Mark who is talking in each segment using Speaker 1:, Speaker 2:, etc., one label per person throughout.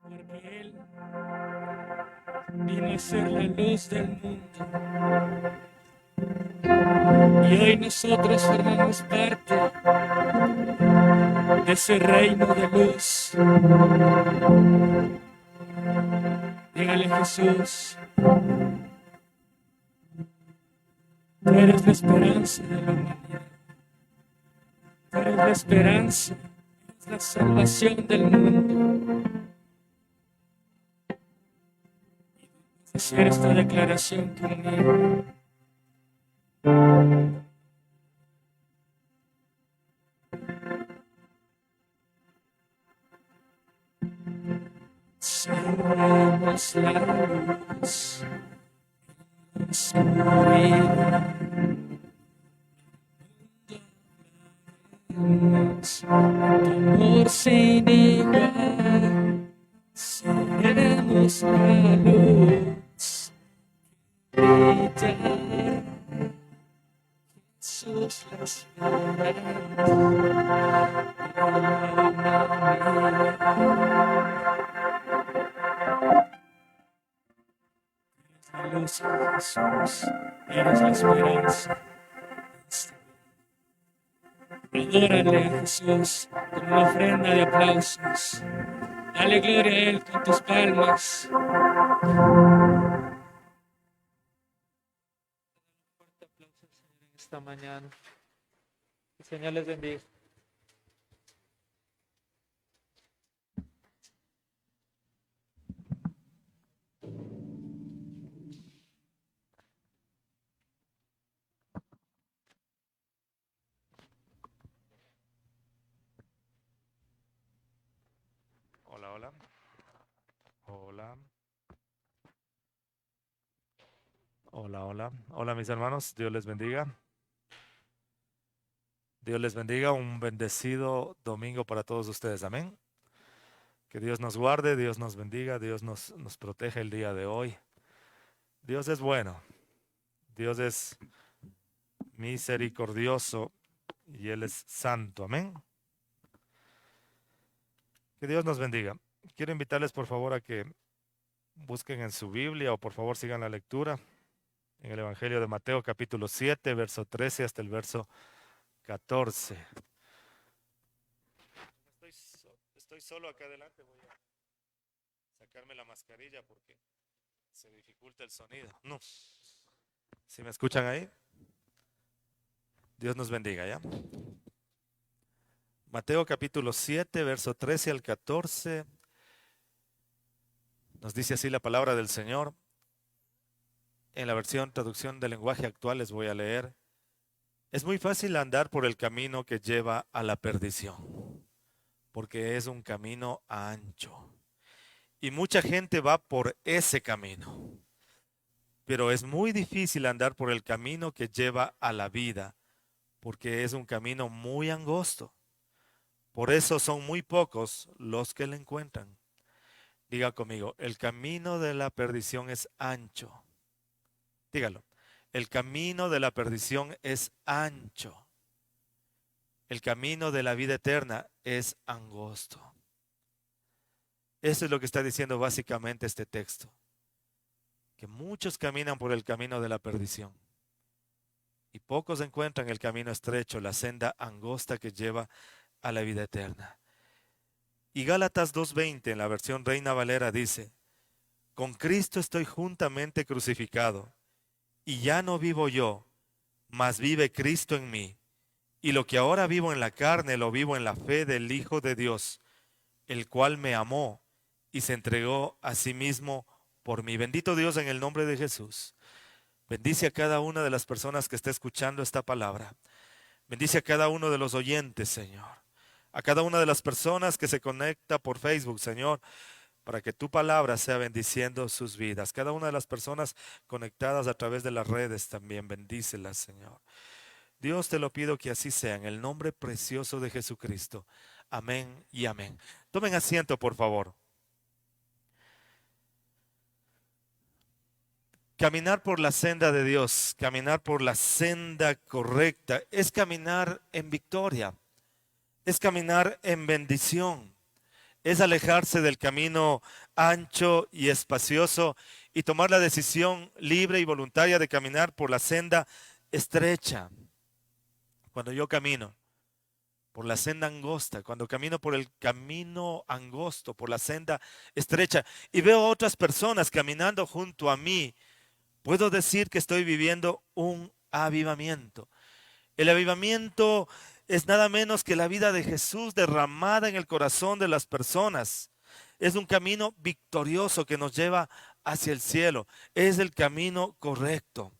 Speaker 1: porque Él vino a ser la luz del mundo. Y hoy nosotros formamos parte de ese reino de luz. Dígale a Jesús, tú eres la esperanza de la humanidad. Tú eres la esperanza, eres la salvación del mundo. Hacer esta declaración conmigo. Seremos la luz, oscuridad. Amor sin igual, seremos la luz, brillar. Jesús la esperanza, la luz de Jesús, eres la esperanza. Adórale a Jesús con una ofrenda de aplausos. Dale gloria a Él con tus palmas. Fuerte aplauso, Señor, en esta mañana. Que el Señor les bendiga.
Speaker 2: Hola, hola. Hola. Hola, hola. Hola, mis hermanos. Dios les bendiga. Dios les bendiga. Un bendecido domingo para todos ustedes. Amén. Que Dios nos guarde, Dios nos bendiga, Dios nos proteja el día de hoy. Dios es bueno. Dios es misericordioso y Él es santo. Amén. Que Dios nos bendiga. Quiero invitarles por favor a que busquen en su Biblia o por favor sigan la lectura en el Evangelio de Mateo capítulo 7, verso 13 hasta el verso 14. Estoy solo acá adelante, voy a sacarme la mascarilla porque se dificulta el sonido. No. ¿Si me escuchan ahí? Dios nos bendiga, ¿ya? Mateo capítulo 7, verso 13 al 14. Nos dice así la palabra del Señor. En la versión traducción del lenguaje actual les voy a leer. Es muy fácil andar por el camino que lleva a la perdición, porque es un camino ancho. Y mucha gente va por ese camino. Pero es muy difícil andar por el camino que lleva a la vida, porque es un camino muy angosto. Por eso son muy pocos los que le encuentran. Diga conmigo, el camino de la perdición es ancho. Dígalo, el camino de la perdición es ancho. El camino de la vida eterna es angosto. Eso es lo que está diciendo básicamente este texto. Que muchos caminan por el camino de la perdición. Y pocos encuentran el camino estrecho, la senda angosta que lleva a la vida eterna. Y Gálatas 2:20 en la versión Reina Valera dice, con Cristo estoy juntamente crucificado, y ya no vivo yo, mas vive Cristo en mí. Y lo que ahora vivo en la carne, lo vivo en la fe del Hijo de Dios, el cual me amó y se entregó a sí mismo por mí. Bendito Dios en el nombre de Jesús. Bendice a cada una de las personas que está escuchando esta palabra. Bendice a cada uno de los oyentes, Señor. A cada una de las personas que se conecta por Facebook, Señor, para que tu palabra sea bendiciendo sus vidas. Cada una de las personas conectadas a través de las redes también, bendícelas, Señor. Dios, te lo pido que así sea, en el nombre precioso de Jesucristo. Amén y amén. Tomen asiento, por favor. Caminar por la senda de Dios, caminar por la senda correcta, es caminar en victoria, es caminar en bendición, es alejarse del camino ancho y espacioso y tomar la decisión libre y voluntaria de caminar por la senda estrecha. Cuando yo camino por la senda angosta, cuando camino por el camino angosto, por la senda estrecha y veo a otras personas caminando junto a mí, puedo decir que estoy viviendo un avivamiento. El avivamiento es nada menos que la vida de Jesús derramada en el corazón de las personas. Es un camino victorioso que nos lleva hacia el cielo. Es el camino correcto.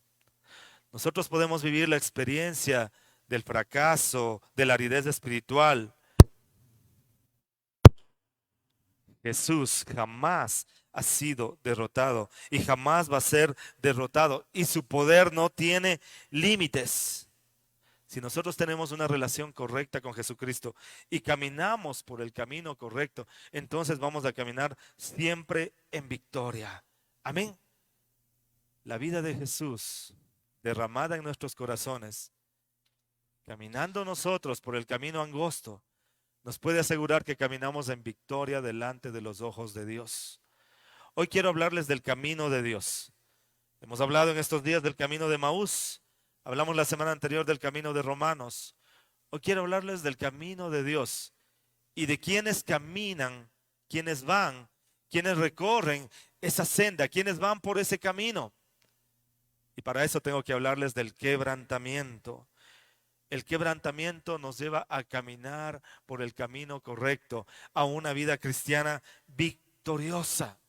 Speaker 2: Nosotros podemos vivir la experiencia del fracaso, de la aridez espiritual. Jesús jamás ha sido derrotado y jamás va a ser derrotado. Y su poder no tiene límites. Si nosotros tenemos una relación correcta con Jesucristo y caminamos por el camino correcto, entonces vamos a caminar siempre en victoria. Amén. La vida de Jesús derramada en nuestros corazones, caminando nosotros por el camino angosto, nos puede asegurar que caminamos en victoria delante de los ojos de Dios. Hoy quiero hablarles del camino de Dios. Hemos hablado en estos días del camino de Maús. Hablamos la semana anterior del camino de Romanos. Hoy quiero hablarles del camino de Dios y de quienes caminan, quienes van, quienes recorren esa senda, quienes van por ese camino. Y para eso tengo que hablarles del quebrantamiento. El quebrantamiento nos lleva a caminar por el camino correcto, a una vida cristiana victoriosa.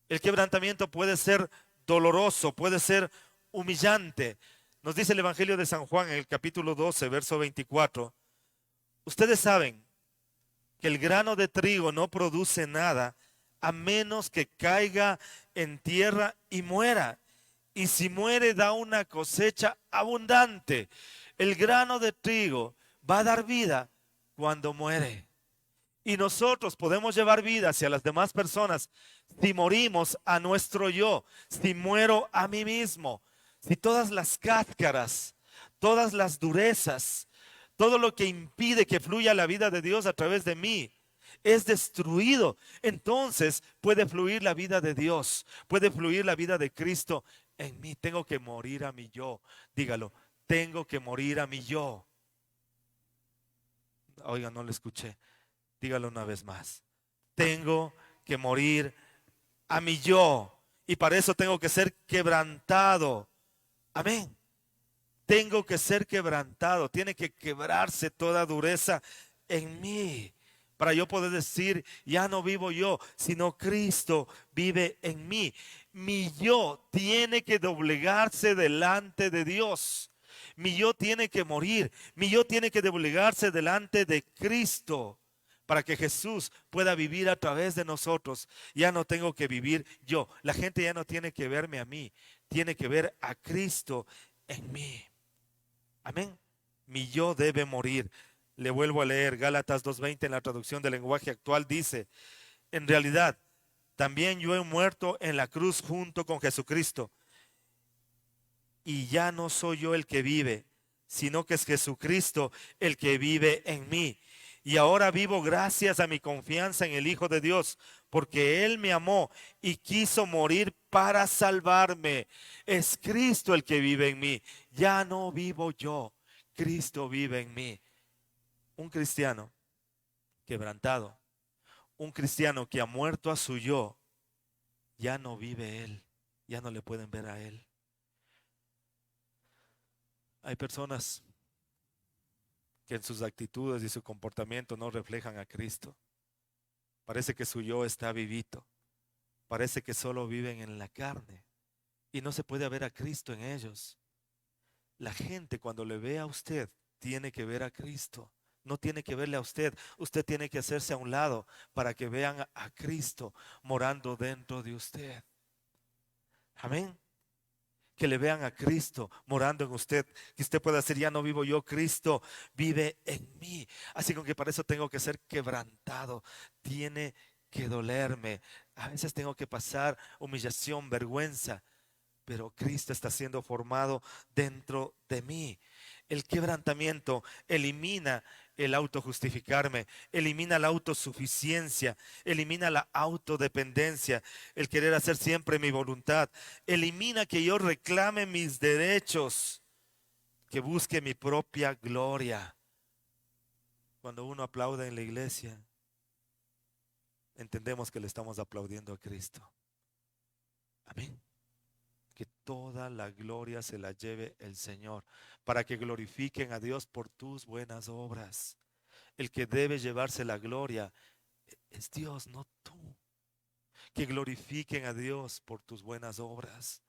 Speaker 2: El quebrantamiento puede ser doloroso, puede ser humillante. Nos dice el Evangelio de San Juan en el capítulo 12, verso 24. Ustedes saben que el grano de trigo no produce nada a menos que caiga en tierra y muera. Y si muere, da una cosecha abundante. El grano de trigo va a dar vida cuando muere. Y nosotros podemos llevar vida hacia las demás personas si morimos a nuestro yo, si muero a mí mismo, si todas las cáscaras, todas las durezas, todo lo que impide que fluya la vida de Dios a través de mí es destruido, entonces puede fluir la vida de Dios, puede fluir la vida de Cristo en mí. Tengo que morir a mi yo. Dígalo, tengo que morir a mi yo. Oiga, no lo escuché. Dígalo una vez más. Tengo que morir a mi yo. Y para eso tengo que ser quebrantado. Amén. Tengo que ser quebrantado. Tiene que quebrarse toda dureza en mí. Para yo poder decir, ya no vivo yo, sino Cristo vive en mí. Mi yo tiene que doblegarse delante de Dios. Mi yo tiene que morir. Mi yo tiene que doblegarse delante de Cristo para que Jesús pueda vivir a través de nosotros. Ya no tengo que vivir yo. La gente ya no tiene que verme a mí. Tiene que ver a Cristo en mí. Amén. Mi yo debe morir. Le vuelvo a leer Gálatas 2:20 en la traducción del lenguaje actual. Dice, en realidad, también yo he muerto en la cruz junto con Jesucristo. Y ya no soy yo el que vive, sino que es Jesucristo el que vive en mí. Y ahora vivo gracias a mi confianza en el Hijo de Dios, porque Él me amó y quiso morir para salvarme. Es Cristo el que vive en mí. Ya no vivo yo, Cristo vive en mí. Un cristiano quebrantado, un cristiano que ha muerto a su yo, ya no vive él, ya no le pueden ver a él. Hay personas que en sus actitudes y su comportamiento no reflejan a Cristo. Parece que su yo está vivito, parece que solo viven en la carne y no se puede ver a Cristo en ellos. La gente cuando le ve a usted tiene que ver a Cristo. No tiene que verle a usted. Usted tiene que hacerse a un lado para que vean a Cristo morando dentro de usted. Amén. Que le vean a Cristo morando en usted. Que usted pueda decir, ya no vivo yo, Cristo vive en mí. Así que para eso tengo que ser quebrantado. Tiene que dolerme. A veces tengo que pasar humillación, vergüenza. Pero Cristo está siendo formado dentro de mí. El quebrantamiento elimina el autojustificarme, elimina la autosuficiencia, elimina la autodependencia, el querer hacer siempre mi voluntad, elimina que yo reclame mis derechos, que busque mi propia gloria. Cuando uno aplaude en la iglesia, entendemos que le estamos aplaudiendo a Cristo. Amén. Que toda la gloria se la lleve el Señor, para que glorifiquen a Dios por tus buenas obras. El que debe llevarse la gloria es Dios, no tú. Que glorifiquen a Dios por tus buenas obras.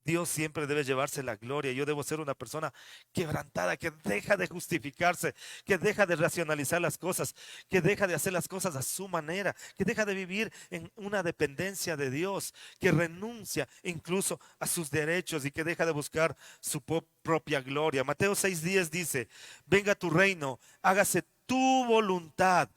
Speaker 2: Dios siempre debe llevarse la gloria. Yo debo ser una persona quebrantada, que deja de justificarse, que deja de racionalizar las cosas, que deja de hacer las cosas a su manera, que deja de vivir en una dependencia de Dios, que renuncia incluso a sus derechos y que deja de buscar su propia gloria. Mateo 6:10 dice: venga tu reino, hágase tu voluntad,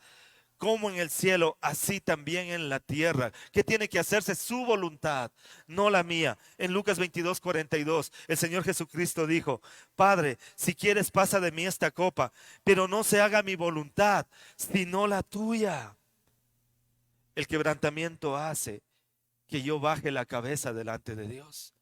Speaker 2: como en el cielo, así también en la tierra. ¿Qué tiene que hacerse? Su voluntad, no la mía. En Lucas 22:42, el Señor Jesucristo dijo: Padre, si quieres, pasa de mí esta copa, pero no se haga mi voluntad, sino la tuya. El quebrantamiento hace que yo baje la cabeza delante de Dios.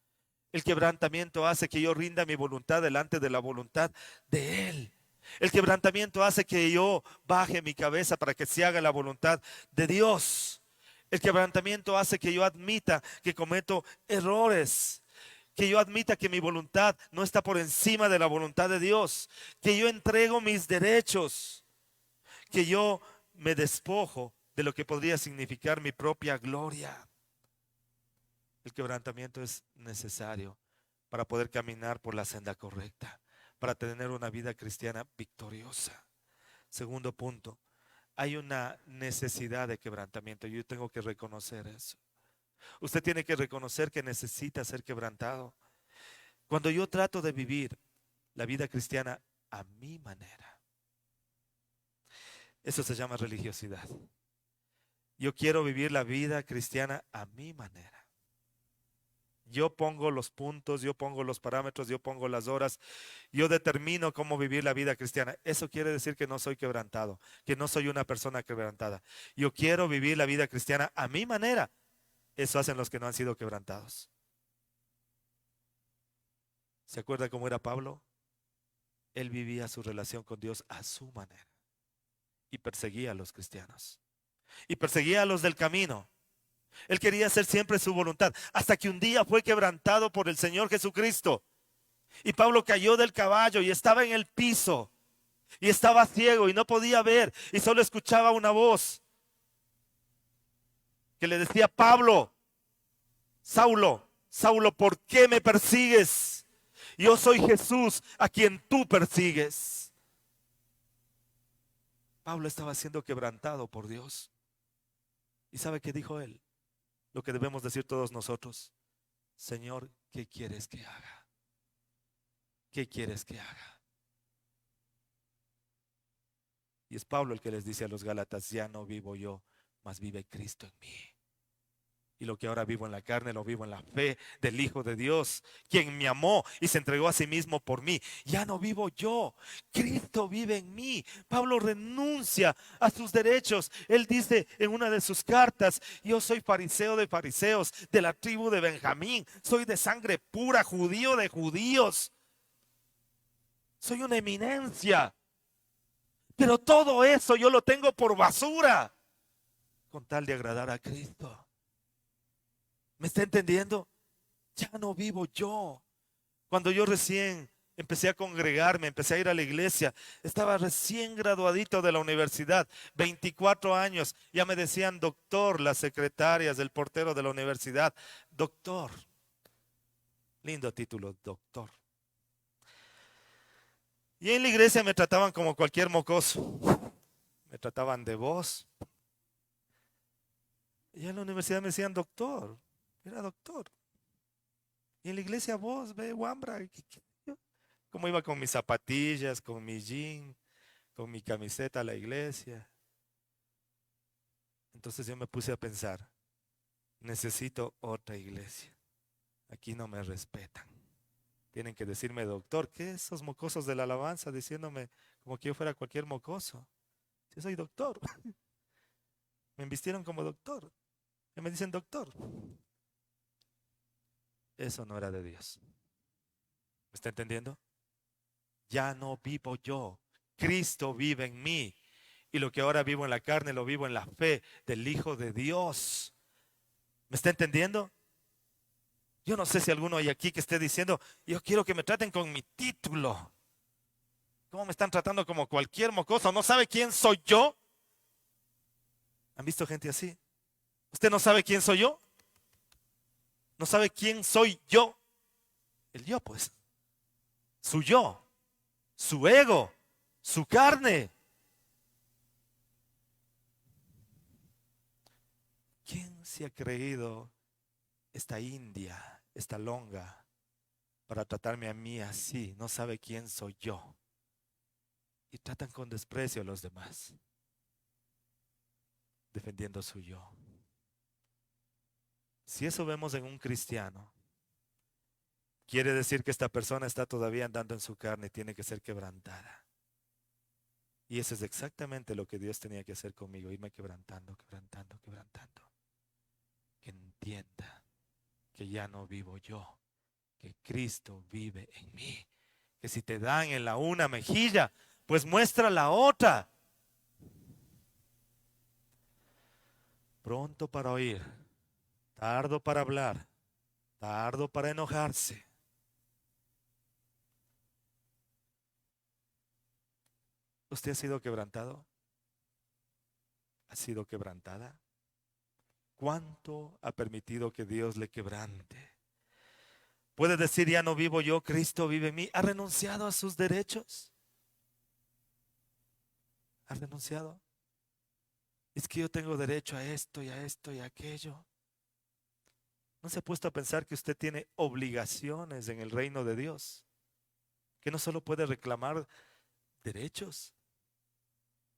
Speaker 2: El quebrantamiento hace que yo rinda mi voluntad delante de la voluntad de Él. El quebrantamiento hace que yo baje mi cabeza para que se haga la voluntad de Dios. El quebrantamiento hace que yo admita que cometo errores, que yo admita que mi voluntad no está por encima de la voluntad de Dios, que yo entrego mis derechos, que yo me despojo de lo que podría significar mi propia gloria. El quebrantamiento es necesario para poder caminar por la senda correcta, para tener una vida cristiana victoriosa. Segundo punto, hay una necesidad de quebrantamiento. Yo tengo que reconocer eso. Usted tiene que reconocer que necesita ser quebrantado. Cuando yo trato de vivir la vida cristiana a mi manera, eso se llama religiosidad. Yo quiero vivir la vida cristiana a mi manera. Yo pongo los puntos, yo pongo los parámetros, yo pongo las horas, yo determino cómo vivir la vida cristiana. Eso quiere decir que no soy quebrantado, que no soy una persona quebrantada. Yo quiero vivir la vida cristiana a mi manera. Eso hacen los que no han sido quebrantados. ¿Se acuerda cómo era Pablo? Él vivía su relación con Dios a su manera y perseguía a los cristianos y perseguía a los del camino. Él quería hacer siempre su voluntad, hasta que un día fue quebrantado por el Señor Jesucristo. Y Pablo cayó del caballo y estaba en el piso. Y estaba ciego y no podía ver. Y solo escuchaba una voz que le decía: Pablo, Saulo, Saulo, ¿por qué me persigues? Yo soy Jesús a quien tú persigues. Pablo estaba siendo quebrantado por Dios. ¿Y sabe qué dijo él? Lo que debemos decir todos nosotros: Señor, ¿qué quieres que haga? ¿Qué quieres que haga? Y es Pablo el que les dice a los Gálatas: ya no vivo yo, mas vive Cristo en mí. Y lo que ahora vivo en la carne, lo vivo en la fe del Hijo de Dios, quien me amó y se entregó a sí mismo por mí. Ya no vivo yo, Cristo vive en mí. Pablo renuncia a sus derechos. Él dice en una de sus cartas: yo soy fariseo de fariseos, de la tribu de Benjamín, soy de sangre pura, judío de judíos. Soy una eminencia. Pero todo eso yo lo tengo por basura, con tal de agradar a Cristo. ¿Me está entendiendo? Ya no vivo yo. Cuando yo recién empecé a congregarme, empecé a ir a la iglesia, estaba recién graduadito de la universidad, 24 años. Ya me decían doctor las secretarias, el portero de la universidad. Doctor. Lindo título, doctor. Y en la iglesia me trataban como cualquier mocoso. Me trataban de vos. Y en la universidad me decían doctor. Era doctor. Y en la iglesia vos, ve, Wambra. Como iba con mis zapatillas, con mi jean, con mi camiseta a la iglesia. Entonces yo me puse a pensar: necesito otra iglesia. Aquí no me respetan. Tienen que decirme doctor. ¿Qué esos mocosos de la alabanza diciéndome como que yo fuera cualquier mocoso? Yo soy doctor. Me vistieron como doctor. Y me dicen doctor. Eso no era de Dios. ¿Me está entendiendo? Ya no vivo yo. Cristo vive en mí. Y lo que ahora vivo en la carne lo vivo en la fe del Hijo de Dios. ¿Me está entendiendo? Yo no sé si alguno hay aquí que esté diciendo, yo quiero que me traten con mi título. ¿Cómo me están tratando como cualquier mocoso? ¿No sabe quién soy yo? ¿Han visto gente así? ¿Usted no sabe quién soy yo? ¿No sabe quién soy yo? El yo, pues. Su yo, su ego, su carne. ¿Quién se ha creído esta india, esta longa, para tratarme a mí así? No sabe quién soy yo. Y tratan con desprecio a los demás, defendiendo su yo. Si eso vemos en un cristiano, quiere decir que esta persona está todavía andando en su carne y tiene que ser quebrantada. Y eso es exactamente lo que Dios tenía que hacer conmigo, irme quebrantando, quebrantando, quebrantando. Que entienda que ya no vivo yo, que Cristo vive en mí. Que si te dan en la una mejilla, pues muestra la otra. Pronto para oír, tardo para hablar, tardo para enojarse. ¿Usted ha sido quebrantado? ¿Ha sido quebrantada? ¿Cuánto ha permitido que Dios le quebrante? ¿Puede decir, ya no vivo yo, Cristo vive en mí? ¿Ha renunciado a sus derechos? ¿Ha renunciado? Es que yo tengo derecho a esto y a esto y a aquello. ¿No se ha puesto a pensar que usted tiene obligaciones en el reino de Dios? Que no solo puede reclamar derechos,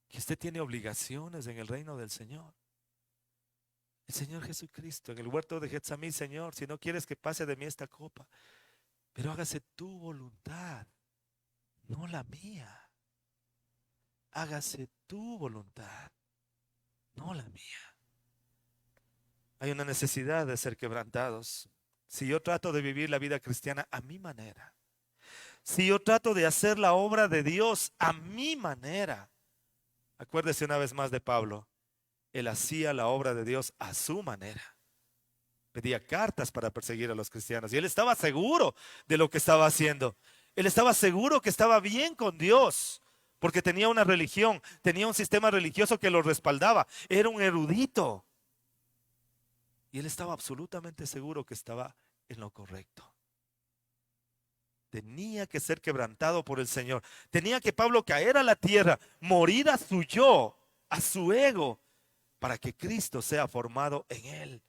Speaker 2: que usted tiene obligaciones en el reino del Señor. El Señor Jesucristo en el huerto de Getsemaní, Señor, si no quieres que pase de mí esta copa, pero hágase tu voluntad, no la mía. Hágase tu voluntad, no la mía. Hay una necesidad de ser quebrantados. Si yo trato de vivir la vida cristiana a mi manera, si yo trato de hacer la obra de Dios a mi manera, acuérdese una vez más de Pablo, él hacía la obra de Dios a su manera. Pedía cartas para perseguir a los cristianos y él estaba seguro de lo que estaba haciendo. Él estaba seguro que estaba bien con Dios porque tenía una religión, tenía un sistema religioso que lo respaldaba. Era un erudito y él estaba absolutamente seguro que estaba en lo correcto. Tenía que ser quebrantado por el Señor. Tenía que Pablo caer a la tierra, morir a su yo, a su ego, para que Cristo sea formado en él.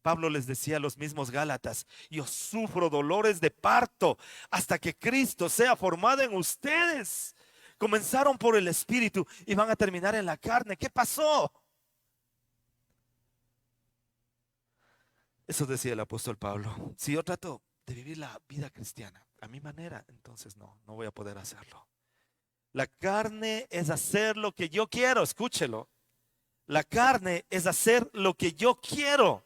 Speaker 2: Pablo les decía a los mismos Gálatas, yo sufro dolores de parto hasta que Cristo sea formado en ustedes. Comenzaron por el Espíritu y van a terminar en la carne. ¿Qué pasó? Eso decía el apóstol Pablo. Si yo trato de vivir la vida cristiana a mi manera, entonces no voy a poder hacerlo. La carne es hacer lo que yo quiero, escúchelo. La carne es hacer lo que yo quiero.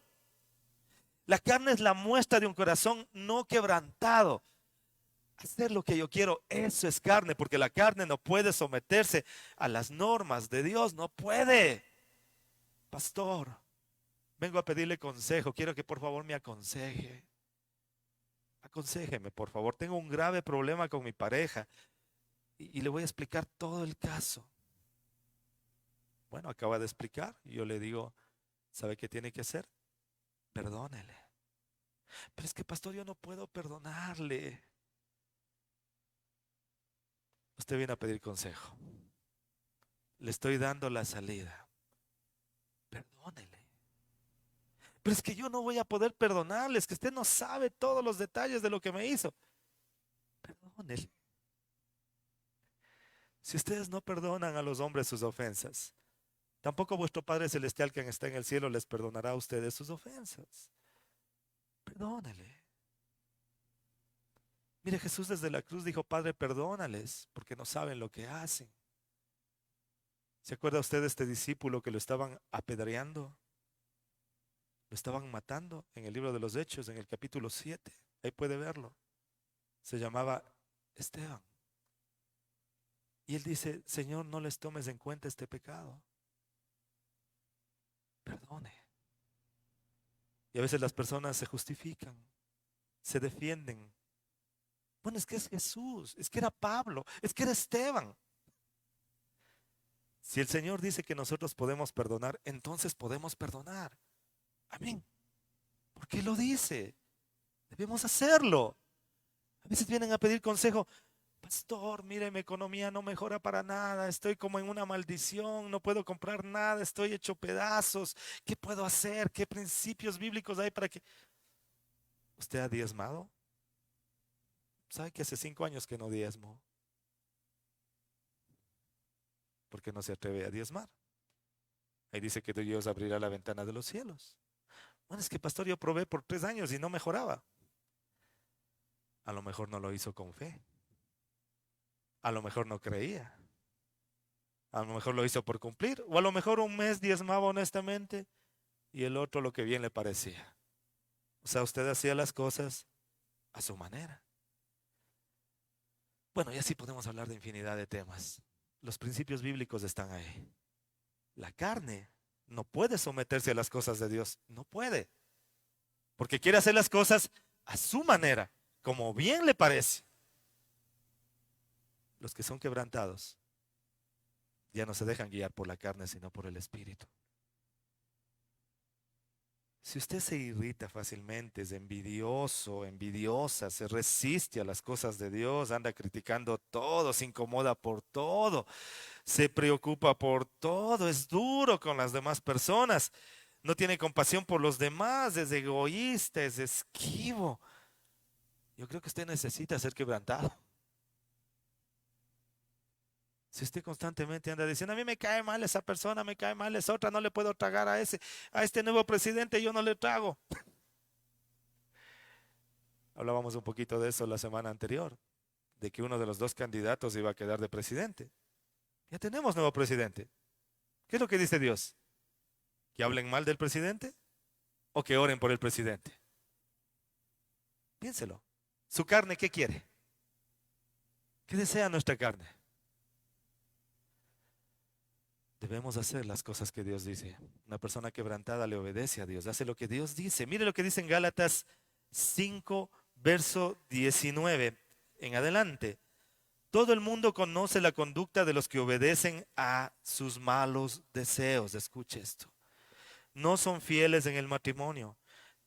Speaker 2: La carne es la muestra de un corazón no quebrantado. Hacer lo que yo quiero, eso es carne, porque la carne no puede someterse a las normas de Dios, no puede. Pastor, vengo a pedirle consejo, quiero que por favor me aconseje. Aconséjeme, por favor, tengo un grave problema con mi pareja y le voy a explicar todo el caso. Bueno, acaba de explicar y yo le digo, ¿sabe qué tiene que hacer? Perdónele. Pero es que, pastor, yo no puedo perdonarle. Usted viene a pedir consejo. Le estoy dando la salida. Perdónele. Pero es que yo no voy a poder perdonarle. Es que usted no sabe todos los detalles de lo que me hizo. Perdónele. Si ustedes no perdonan a los hombres sus ofensas, tampoco vuestro Padre Celestial que está en el cielo les perdonará a ustedes sus ofensas. Perdónele. Mire, Jesús desde la cruz dijo, Padre, perdónales, porque no saben lo que hacen. ¿Se acuerda usted de este discípulo que lo estaban apedreando? Lo estaban matando en el libro de los Hechos, en el capítulo 7. Ahí puede verlo. Se llamaba Esteban. Y él dice, Señor, no les tomes en cuenta este pecado. Perdone. Y a veces las personas se justifican, se defienden. Bueno, es que es Jesús, es que era Pablo, es que era Esteban. Si el Señor dice que nosotros podemos perdonar, entonces podemos perdonar. Amén. ¿Por qué lo dice? Debemos hacerlo. A veces vienen a pedir consejo. Pastor, mire, mi economía no mejora para nada. Estoy como en una maldición. No puedo comprar nada. Estoy hecho pedazos. ¿Qué puedo hacer? ¿Qué principios bíblicos hay para que... ¿Usted ha diezmado? ¿Sabe que hace 5 años que no diezmo? Porque no se atreve a diezmar. Ahí dice que Dios abrirá la ventana de los cielos. Bueno, es que pastor, yo probé por 3 años y no mejoraba. A lo mejor no lo hizo con fe. A lo mejor no creía. A lo mejor lo hizo por cumplir. O a lo mejor un mes diezmaba honestamente y el otro lo que bien le parecía. O sea, usted hacía las cosas a su manera. Bueno, y así podemos hablar de infinidad de temas. Los principios bíblicos están ahí. La carne no puede someterse a las cosas de Dios. No puede. Porque quiere hacer las cosas a su manera, como bien le parece. Los que son quebrantados ya no se dejan guiar por la carne, sino por el Espíritu. Si usted se irrita fácilmente, es envidioso, envidiosa, se resiste a las cosas de Dios, anda criticando todo, se incomoda por todo, se preocupa por todo, es duro con las demás personas, no tiene compasión por los demás, es egoísta, es esquivo. Yo creo que usted necesita ser quebrantado. Si usted constantemente anda diciendo, a mí me cae mal esa persona, me cae mal esa otra, no le puedo tragar a este nuevo presidente, yo no le trago. Hablábamos un poquito de eso la semana anterior, de que uno de los 2 candidatos iba a quedar de presidente. Ya tenemos nuevo presidente. ¿Qué es lo que dice Dios? ¿Que hablen mal del presidente o que oren por el presidente? Piénselo. ¿Su carne qué quiere? ¿Qué desea nuestra carne? Debemos hacer las cosas que Dios dice. Una persona quebrantada le obedece a Dios, hace lo que Dios dice. Mire lo que dice en Gálatas 5, verso 19 en adelante. Todo el mundo conoce la conducta de los que obedecen a sus malos deseos. Escuche esto. No son fieles en el matrimonio.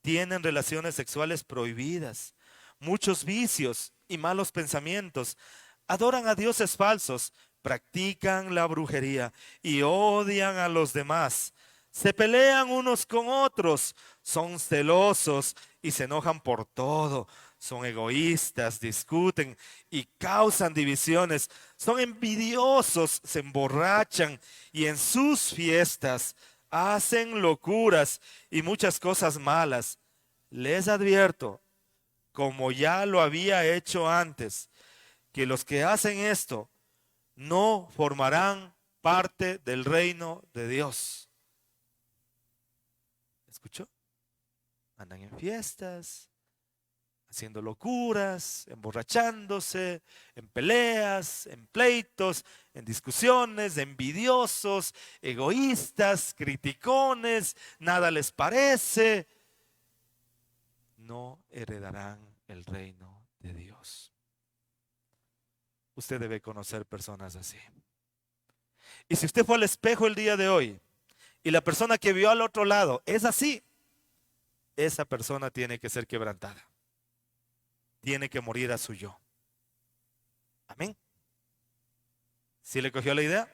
Speaker 2: Tienen relaciones sexuales prohibidas, muchos vicios y malos pensamientos. Adoran a dioses falsos, practican la brujería y odian a los demás. Se pelean unos con otros, son celosos y se enojan por todo. Son egoístas, discuten y causan divisiones. Son envidiosos, se emborrachan y en sus fiestas hacen locuras y muchas cosas malas. Les advierto, como ya lo había hecho antes, que los que hacen esto no formarán parte del reino de Dios. ¿Escuchó? Andan en fiestas, haciendo locuras, emborrachándose, en peleas, en pleitos, en discusiones, envidiosos, egoístas, criticones, nada les parece. No heredarán el reino de Dios. Usted debe conocer personas así. Y si usted fue al espejo el día de hoy y la persona que vio al otro lado es así, esa persona tiene que ser quebrantada. Tiene que morir a su yo. Amén. ¿Sí le cogió la idea?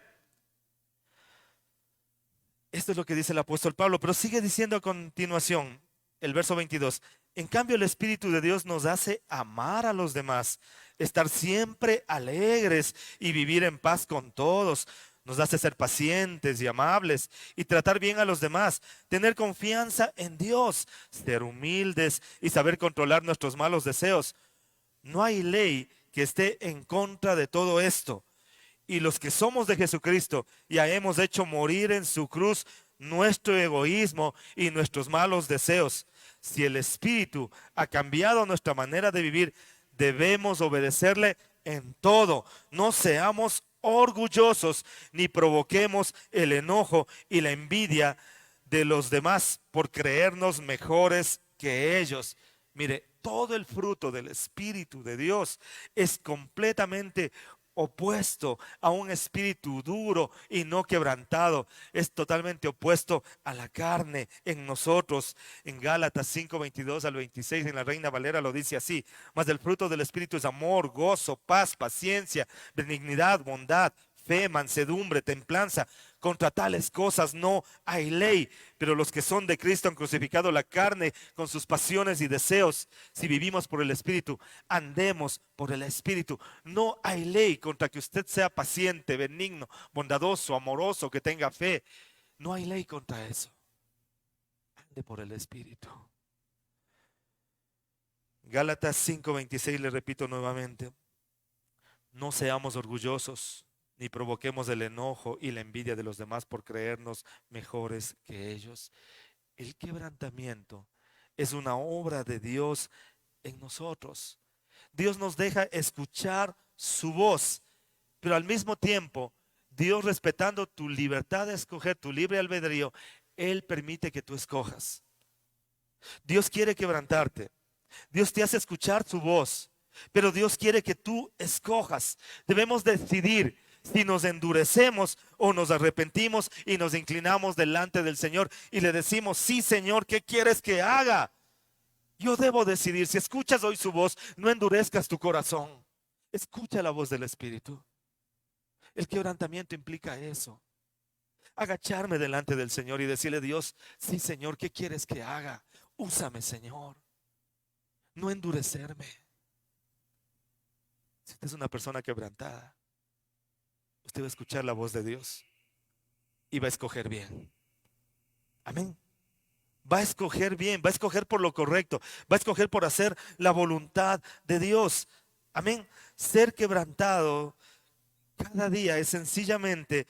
Speaker 2: Esto es lo que dice el apóstol Pablo, pero sigue diciendo a continuación, el verso 22. En cambio, el Espíritu de Dios nos hace amar a los demás, estar siempre alegres y vivir en paz con todos. Nos hace ser pacientes y amables y tratar bien a los demás, tener confianza en Dios, ser humildes y saber controlar nuestros malos deseos. No hay ley que esté en contra de todo esto. Y los que somos de Jesucristo ya hemos hecho morir en su cruz nuestro egoísmo y nuestros malos deseos. Si el Espíritu ha cambiado nuestra manera de vivir, debemos obedecerle en todo. No seamos orgullosos ni provoquemos el enojo y la envidia de los demás por creernos mejores que ellos. Mire, todo el fruto del Espíritu de Dios es completamente opuesto a un espíritu duro y no quebrantado. Es totalmente opuesto a la carne en nosotros. En Gálatas 5:22 al 26, en la Reina Valera lo dice así: mas el fruto del Espíritu es amor, gozo, paz, paciencia, benignidad, bondad, fe, mansedumbre, templanza. Contra tales cosas no hay ley. Pero los que son de Cristo han crucificado la carne con sus pasiones y deseos. Si vivimos por el Espíritu, andemos por el Espíritu. No hay ley contra que usted sea paciente, benigno, bondadoso, amoroso, que tenga fe. No hay ley contra eso. Ande por el Espíritu. Gálatas 5:26, le repito nuevamente: no seamos orgullosos ni provoquemos el enojo y la envidia de los demás por creernos mejores que ellos. El quebrantamiento es una obra de Dios en nosotros. Dios nos deja escuchar su voz, pero al mismo tiempo, Dios, respetando tu libertad de escoger, tu libre albedrío, Él permite que tú escojas. Dios quiere quebrantarte. Dios te hace escuchar su voz, pero Dios quiere que tú escojas. Debemos decidir si nos endurecemos o nos arrepentimos y nos inclinamos delante del Señor y le decimos: sí, Señor, ¿qué quieres que haga? Yo debo decidir. Si escuchas hoy su voz, no endurezcas tu corazón. Escucha la voz del Espíritu. El quebrantamiento implica eso: agacharme delante del Señor y decirle: Dios, sí, Señor, ¿qué quieres que haga? Úsame, Señor. No endurecerme. Si usted es una persona quebrantada, usted va a escuchar la voz de Dios y va a escoger bien. Amén. Va a escoger bien, va a escoger por lo correcto, va a escoger por hacer la voluntad de Dios. Amén. Ser quebrantado cada día es sencillamente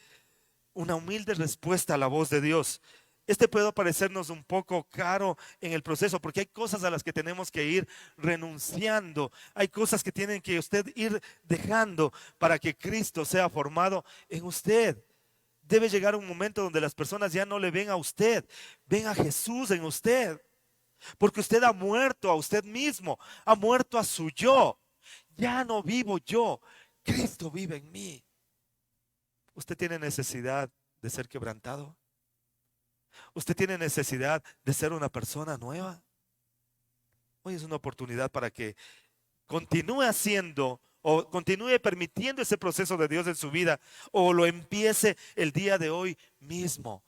Speaker 2: una humilde respuesta a la voz de Dios. Este puede parecernos un poco caro en el proceso, porque hay cosas a las que tenemos que ir renunciando. Hay cosas que tienen que usted ir dejando para que Cristo sea formado en usted. Debe llegar un momento donde las personas ya no le ven a usted, ven a Jesús en usted. Porque usted ha muerto a usted mismo, ha muerto a su yo. Ya no vivo yo, Cristo vive en mí. Usted tiene necesidad de ser quebrantado. Usted tiene necesidad de ser una persona nueva. Hoy es una oportunidad para que continúe haciendo o continúe permitiendo ese proceso de Dios en su vida, o lo empiece el día de hoy mismo.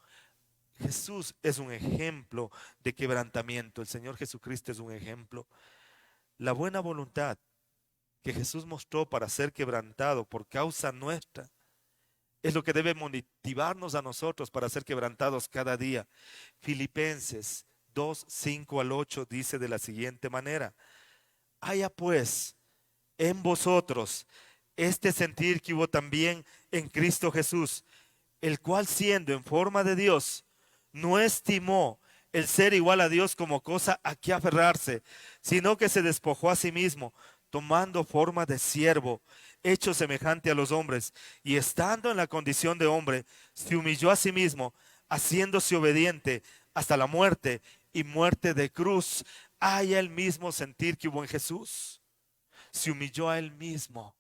Speaker 2: Jesús es un ejemplo de quebrantamiento. El Señor Jesucristo es un ejemplo. La buena voluntad que Jesús mostró para ser quebrantado por causa nuestra es lo que debe motivarnos a nosotros para ser quebrantados cada día. Filipenses 2:5 al 8 dice de la siguiente manera: haya pues en vosotros este sentir que hubo también en Cristo Jesús, el cual, siendo en forma de Dios, no estimó el ser igual a Dios como cosa a que aferrarse, sino que se despojó a sí mismo, tomando forma de siervo, hecho semejante a los hombres, y estando en la condición de hombre, se humilló a sí mismo, haciéndose obediente hasta la muerte y muerte de cruz. Haya el mismo sentir que hubo en Jesús. Se humilló a él mismo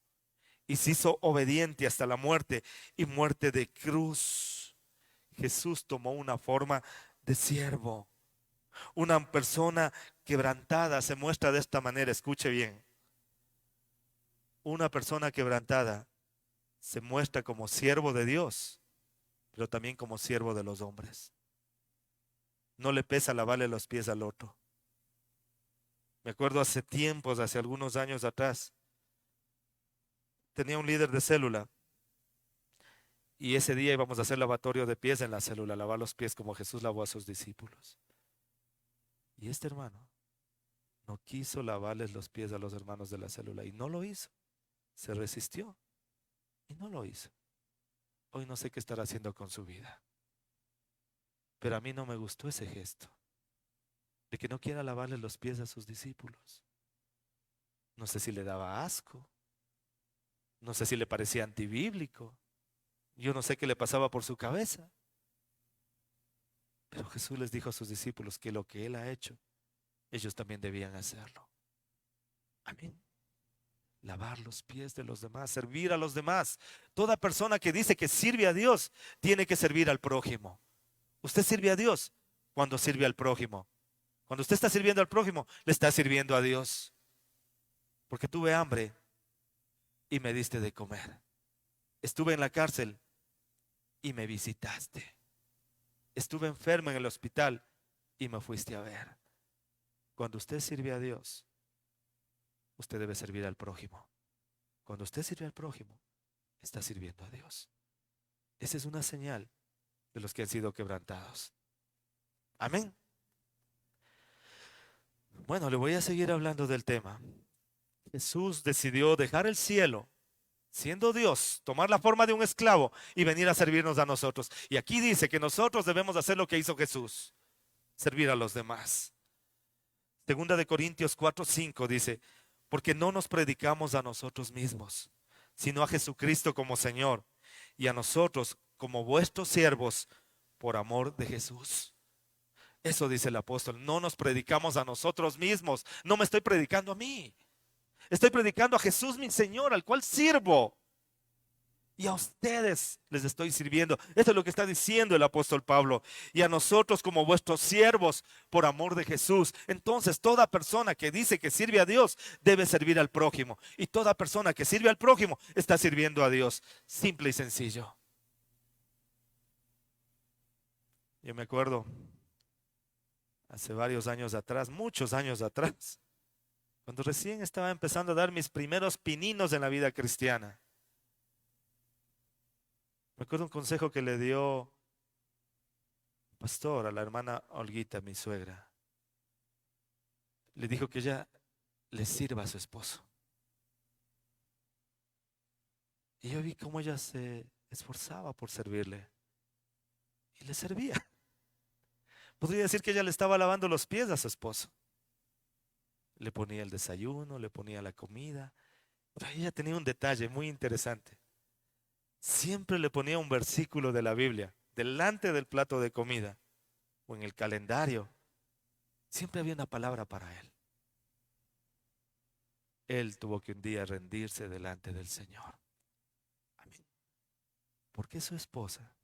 Speaker 2: y se hizo obediente hasta la muerte y muerte de cruz. Jesús tomó una forma de siervo. Una persona quebrantada se muestra de esta manera. Escuche bien. Una persona quebrantada se muestra como siervo de Dios, pero también como siervo de los hombres. No le pesa lavarle los pies al otro. Me acuerdo hace tiempos, hace algunos años atrás, tenía un líder de célula y ese día íbamos a hacer lavatorio de pies en la célula, lavar los pies como Jesús lavó a sus discípulos. Y este hermano no quiso lavarles los pies a los hermanos de la célula y no lo hizo. Se resistió y no lo hizo. Hoy no sé qué estará haciendo con su vida. Pero a mí no me gustó ese gesto de que no quiera lavarle los pies a sus discípulos. No sé si le daba asco, no sé si le parecía antibíblico, yo no sé qué le pasaba por su cabeza. Pero Jesús les dijo a sus discípulos que lo que Él ha hecho, ellos también debían hacerlo. Amén. Lavar los pies de los demás, servir a los demás. Toda persona que dice que sirve a Dios tiene que servir al prójimo. Usted sirve a Dios cuando sirve al prójimo. Cuando usted está sirviendo al prójimo, le está sirviendo a Dios. Porque tuve hambre y me diste de comer. Estuve en la cárcel y me visitaste. Estuve enfermo en el hospital y me fuiste a ver. Cuando usted sirve a Dios, usted debe servir al prójimo. Cuando usted sirve al prójimo, está sirviendo a Dios. Esa es una señal de los que han sido quebrantados. Amén. Bueno, le voy a seguir hablando del tema. Jesús decidió dejar el cielo, siendo Dios, tomar la forma de un esclavo y venir a servirnos a nosotros. Y aquí dice que nosotros debemos hacer lo que hizo Jesús, servir a los demás. Segunda de Corintios 4:5 dice, porque no nos predicamos a nosotros mismos, sino a Jesucristo como Señor y a nosotros como vuestros siervos por amor de Jesús. Eso dice el apóstol, no nos predicamos a nosotros mismos, no me estoy predicando a mí, estoy predicando a Jesús mi Señor, al cual sirvo. Y a ustedes les estoy sirviendo. Eso es lo que está diciendo el apóstol Pablo. Y a nosotros como vuestros siervos por amor de Jesús. Entonces toda persona que dice que sirve a Dios debe servir al prójimo. Y toda persona que sirve al prójimo está sirviendo a Dios. Simple y sencillo. Yo me acuerdo hace varios años atrás, muchos años atrás, cuando recién estaba empezando a dar mis primeros pininos en la vida cristiana. Me acuerdo un consejo que le dio el pastor a la hermana Olguita, mi suegra. Le dijo que ella le sirva a su esposo. Y yo vi cómo ella se esforzaba por servirle. Y le servía. Podría decir que ella le estaba lavando los pies a su esposo. Le ponía el desayuno, le ponía la comida. Pero ella tenía un detalle muy interesante. Siempre le ponía un versículo de la Biblia delante del plato de comida o en el calendario. Siempre había una palabra para él. Él tuvo que un día rendirse delante del Señor. Amén. Porque su esposa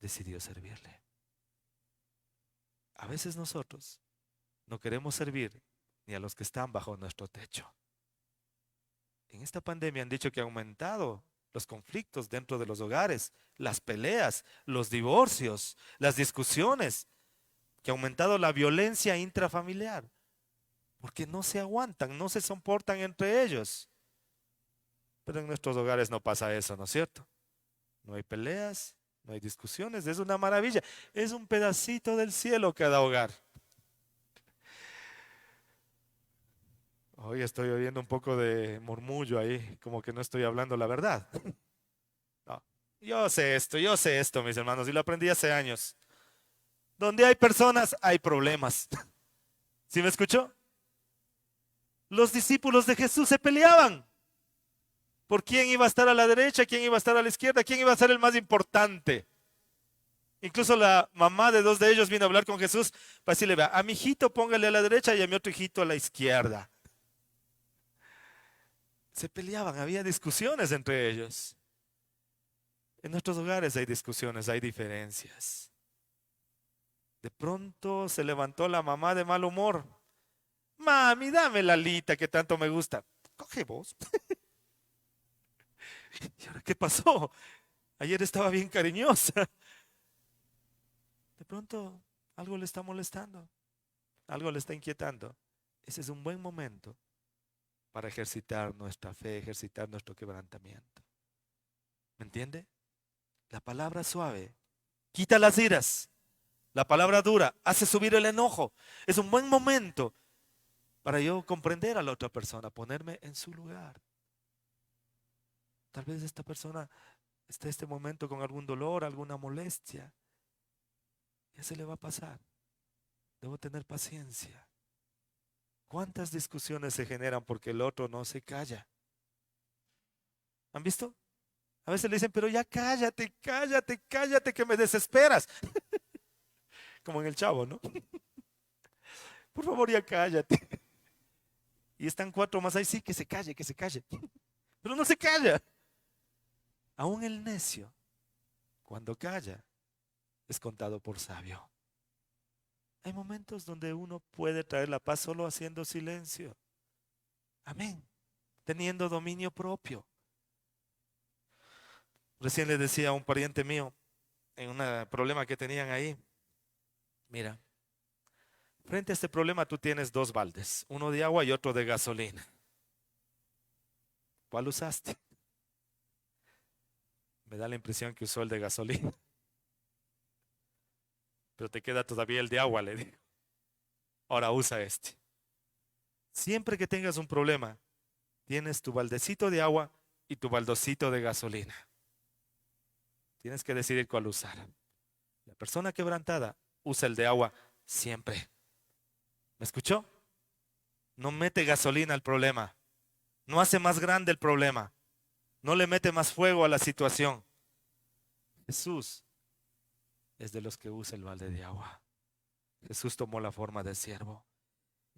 Speaker 2: decidió servirle. A veces nosotros no queremos servir ni a los que están bajo nuestro techo. En esta pandemia han dicho que ha aumentado los conflictos dentro de los hogares, las peleas, los divorcios, las discusiones, que ha aumentado la violencia intrafamiliar, porque no se aguantan, no se soportan entre ellos. Pero en nuestros hogares no pasa eso, ¿no es cierto? No hay peleas, no hay discusiones, es una maravilla, es un pedacito del cielo cada hogar. Hoy estoy oyendo un poco de murmullo ahí, como que no estoy hablando la verdad. No, yo sé esto, mis hermanos, y lo aprendí hace años. Donde hay personas, hay problemas. ¿Sí me escuchó? Los discípulos de Jesús se peleaban por quién iba a estar a la derecha, quién iba a estar a la izquierda, quién iba a ser el más importante. Incluso la mamá de dos de ellos vino a hablar con Jesús para decirle, vea, a mi hijito póngale a la derecha y a mi otro hijito a la izquierda. Se peleaban, había discusiones entre ellos. En nuestros hogares hay discusiones, hay diferencias. De pronto se levantó la mamá de mal humor. Mami, dame la alita que tanto me gusta. Coge vos. ¿Y ahora qué pasó? Ayer estaba bien cariñosa. De pronto algo le está molestando, algo le está inquietando. Ese es un buen momento para ejercitar nuestra fe, ejercitar nuestro quebrantamiento. ¿Me entiende? La palabra suave quita las iras. La palabra dura hace subir el enojo. Es un buen momento para yo comprender a la otra persona, ponerme en su lugar. Tal vez esta persona esté en este momento con algún dolor, alguna molestia. Ya se le va a pasar. Debo tener paciencia. ¿Cuántas discusiones se generan porque el otro no se calla? ¿Han visto? A veces le dicen, pero ya cállate, cállate, cállate, que me desesperas. Como en el Chavo, ¿no? Por favor, ya cállate. Y están cuatro más ahí, sí, que se calle, que se calle. Pero no se calla. Aún el necio, cuando calla, es contado por sabio. Hay momentos donde uno puede traer la paz solo haciendo silencio. Amén. Teniendo dominio propio. Recién le decía a un pariente mío, en un problema que tenían ahí, mira, frente a este problema tú tienes dos baldes, uno de agua y otro de gasolina. ¿Cuál usaste? Me da la impresión que usó el de gasolina. Pero te queda todavía el de agua, le digo. Ahora usa este. Siempre que tengas un problema, tienes tu baldecito de agua y tu baldocito de gasolina. Tienes que decidir cuál usar. La persona quebrantada usa el de agua siempre. ¿Me escuchó? No mete gasolina al problema. No hace más grande el problema. No le mete más fuego a la situación. Jesús es de los que usa el balde de agua. Jesús tomó la forma de siervo.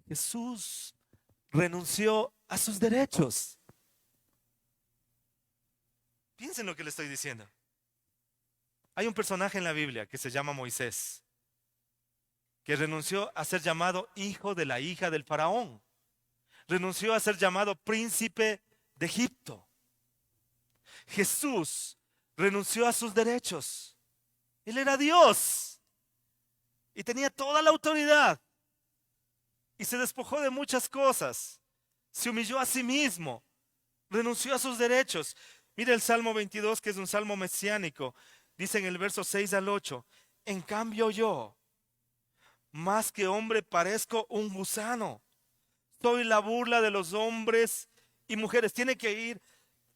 Speaker 2: Jesús renunció a sus derechos. Piensen lo que le estoy diciendo. Hay un personaje en la Biblia que se llama Moisés, que renunció a ser llamado hijo de la hija del faraón. Renunció a ser llamado príncipe de Egipto. Jesús renunció a sus derechos. Él era Dios y tenía toda la autoridad y se despojó de muchas cosas. Se humilló a sí mismo, renunció a sus derechos. Mire el Salmo 22, que es un salmo mesiánico. Dice en el verso 6 al 8, en cambio yo, más que hombre, parezco un gusano. Soy la burla de los hombres y mujeres. Tiene que ir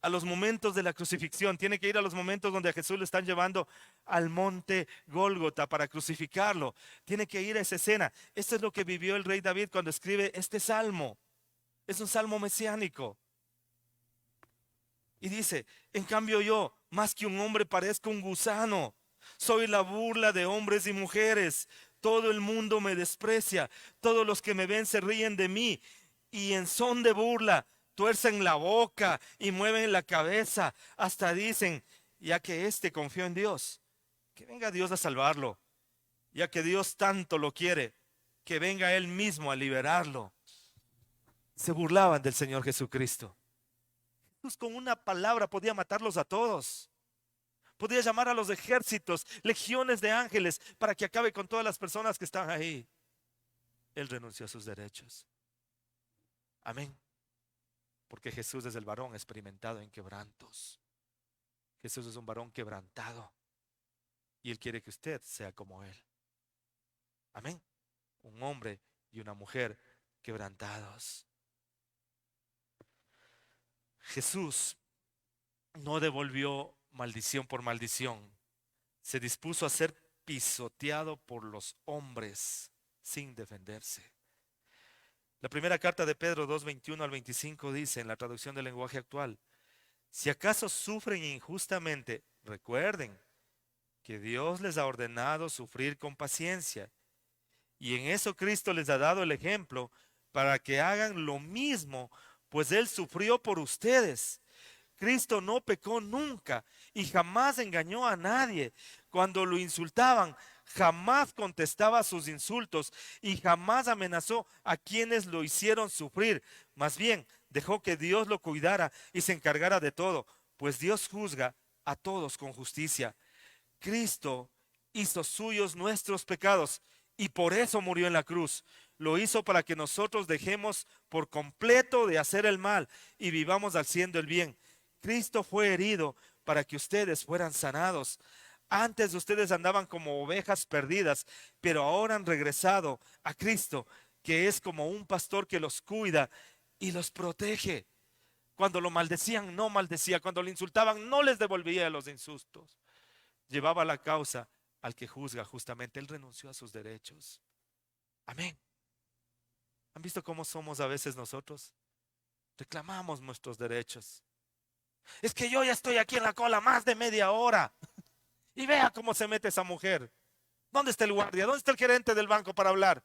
Speaker 2: a los momentos de la crucifixión, tiene que ir a los momentos donde a Jesús le están llevando al monte Gólgota para crucificarlo. Tiene que ir a esa escena. Esto es lo que vivió el rey David cuando escribe este salmo. Es un salmo mesiánico. Y dice, en cambio yo, más que un hombre, parezco un gusano. Soy la burla de hombres y mujeres. Todo el mundo me desprecia. Todos los que me ven se ríen de mí. Y en son de burla tuercen la boca y mueven la cabeza. Hasta dicen, ya que éste confió en Dios, que venga Dios a salvarlo. Ya que Dios tanto lo quiere, que venga Él mismo a liberarlo. Se burlaban del Señor Jesucristo. Jesús con una palabra podía matarlos a todos. Podía llamar a los ejércitos, legiones de ángeles, para que acabe con todas las personas que están ahí. Él renunció a sus derechos. Amén. Porque Jesús es el varón experimentado en quebrantos. Jesús es un varón quebrantado. Y Él quiere que usted sea como Él. Amén. Un hombre y una mujer quebrantados. Jesús no devolvió maldición por maldición. Se dispuso a ser pisoteado por los hombres sin defenderse. La primera carta de Pedro 2:21 al 25 dice en la traducción del lenguaje actual: si acaso sufren injustamente, recuerden que Dios les ha ordenado sufrir con paciencia. Y en eso Cristo les ha dado el ejemplo para que hagan lo mismo, pues Él sufrió por ustedes. Cristo no pecó nunca y jamás engañó a nadie. Cuando lo insultaban, jamás contestaba sus insultos y jamás amenazó a quienes lo hicieron sufrir. Más bien, dejó que Dios lo cuidara y se encargara de todo, pues Dios juzga a todos con justicia. Cristo hizo suyos nuestros pecados y por eso murió en la cruz. Lo hizo para que nosotros dejemos por completo de hacer el mal y vivamos haciendo el bien. Cristo fue herido para que ustedes fueran sanados. Antes ustedes andaban como ovejas perdidas, pero ahora han regresado a Cristo que es como un pastor que los cuida y los protege. Cuando lo maldecían, no maldecía. Cuando le insultaban, no les devolvía los insultos. Llevaba la causa al que juzga justamente. Él renunció a sus derechos. Amén. ¿Han visto cómo somos a veces nosotros? Reclamamos nuestros derechos. Es que yo ya estoy aquí en la cola más de media hora. Y vea cómo se mete esa mujer. ¿Dónde está el guardia? ¿Dónde está el gerente del banco para hablar?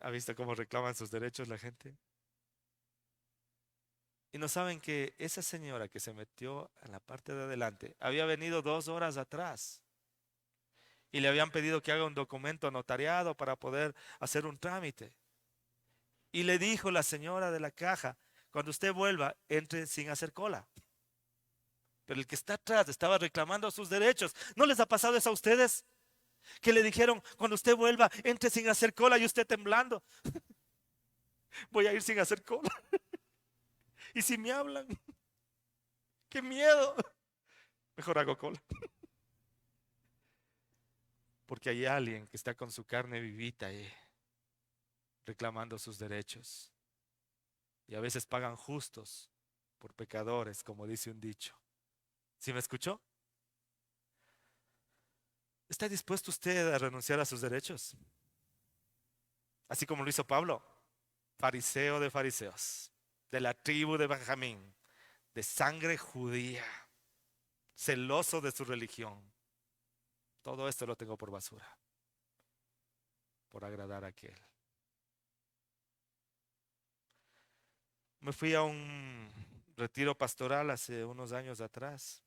Speaker 2: ¿Ha visto cómo reclaman sus derechos la gente? Y no saben que esa señora que se metió en la parte de adelante había venido 2 horas atrás y le habían pedido que haga un documento notariado para poder hacer un trámite. Y le dijo la señora de la caja, cuando usted vuelva, entre sin hacer cola. Pero el que está atrás estaba reclamando sus derechos. ¿No les ha pasado eso a ustedes? Que le dijeron, cuando usted vuelva, entre sin hacer cola y usted temblando. Voy a ir sin hacer cola. Y si me hablan, qué miedo. Mejor hago cola. Porque hay alguien que está con su carne vivita ahí, reclamando sus derechos. Y a veces pagan justos por pecadores, como dice un dicho. ¿Sí me escuchó? ¿Está dispuesto usted a renunciar a sus derechos? Así como lo hizo Pablo, fariseo de fariseos, de la tribu de Benjamín, de sangre judía, celoso de su religión. Todo esto lo tengo por basura, por agradar a aquel. Me fui a un retiro pastoral hace unos años atrás.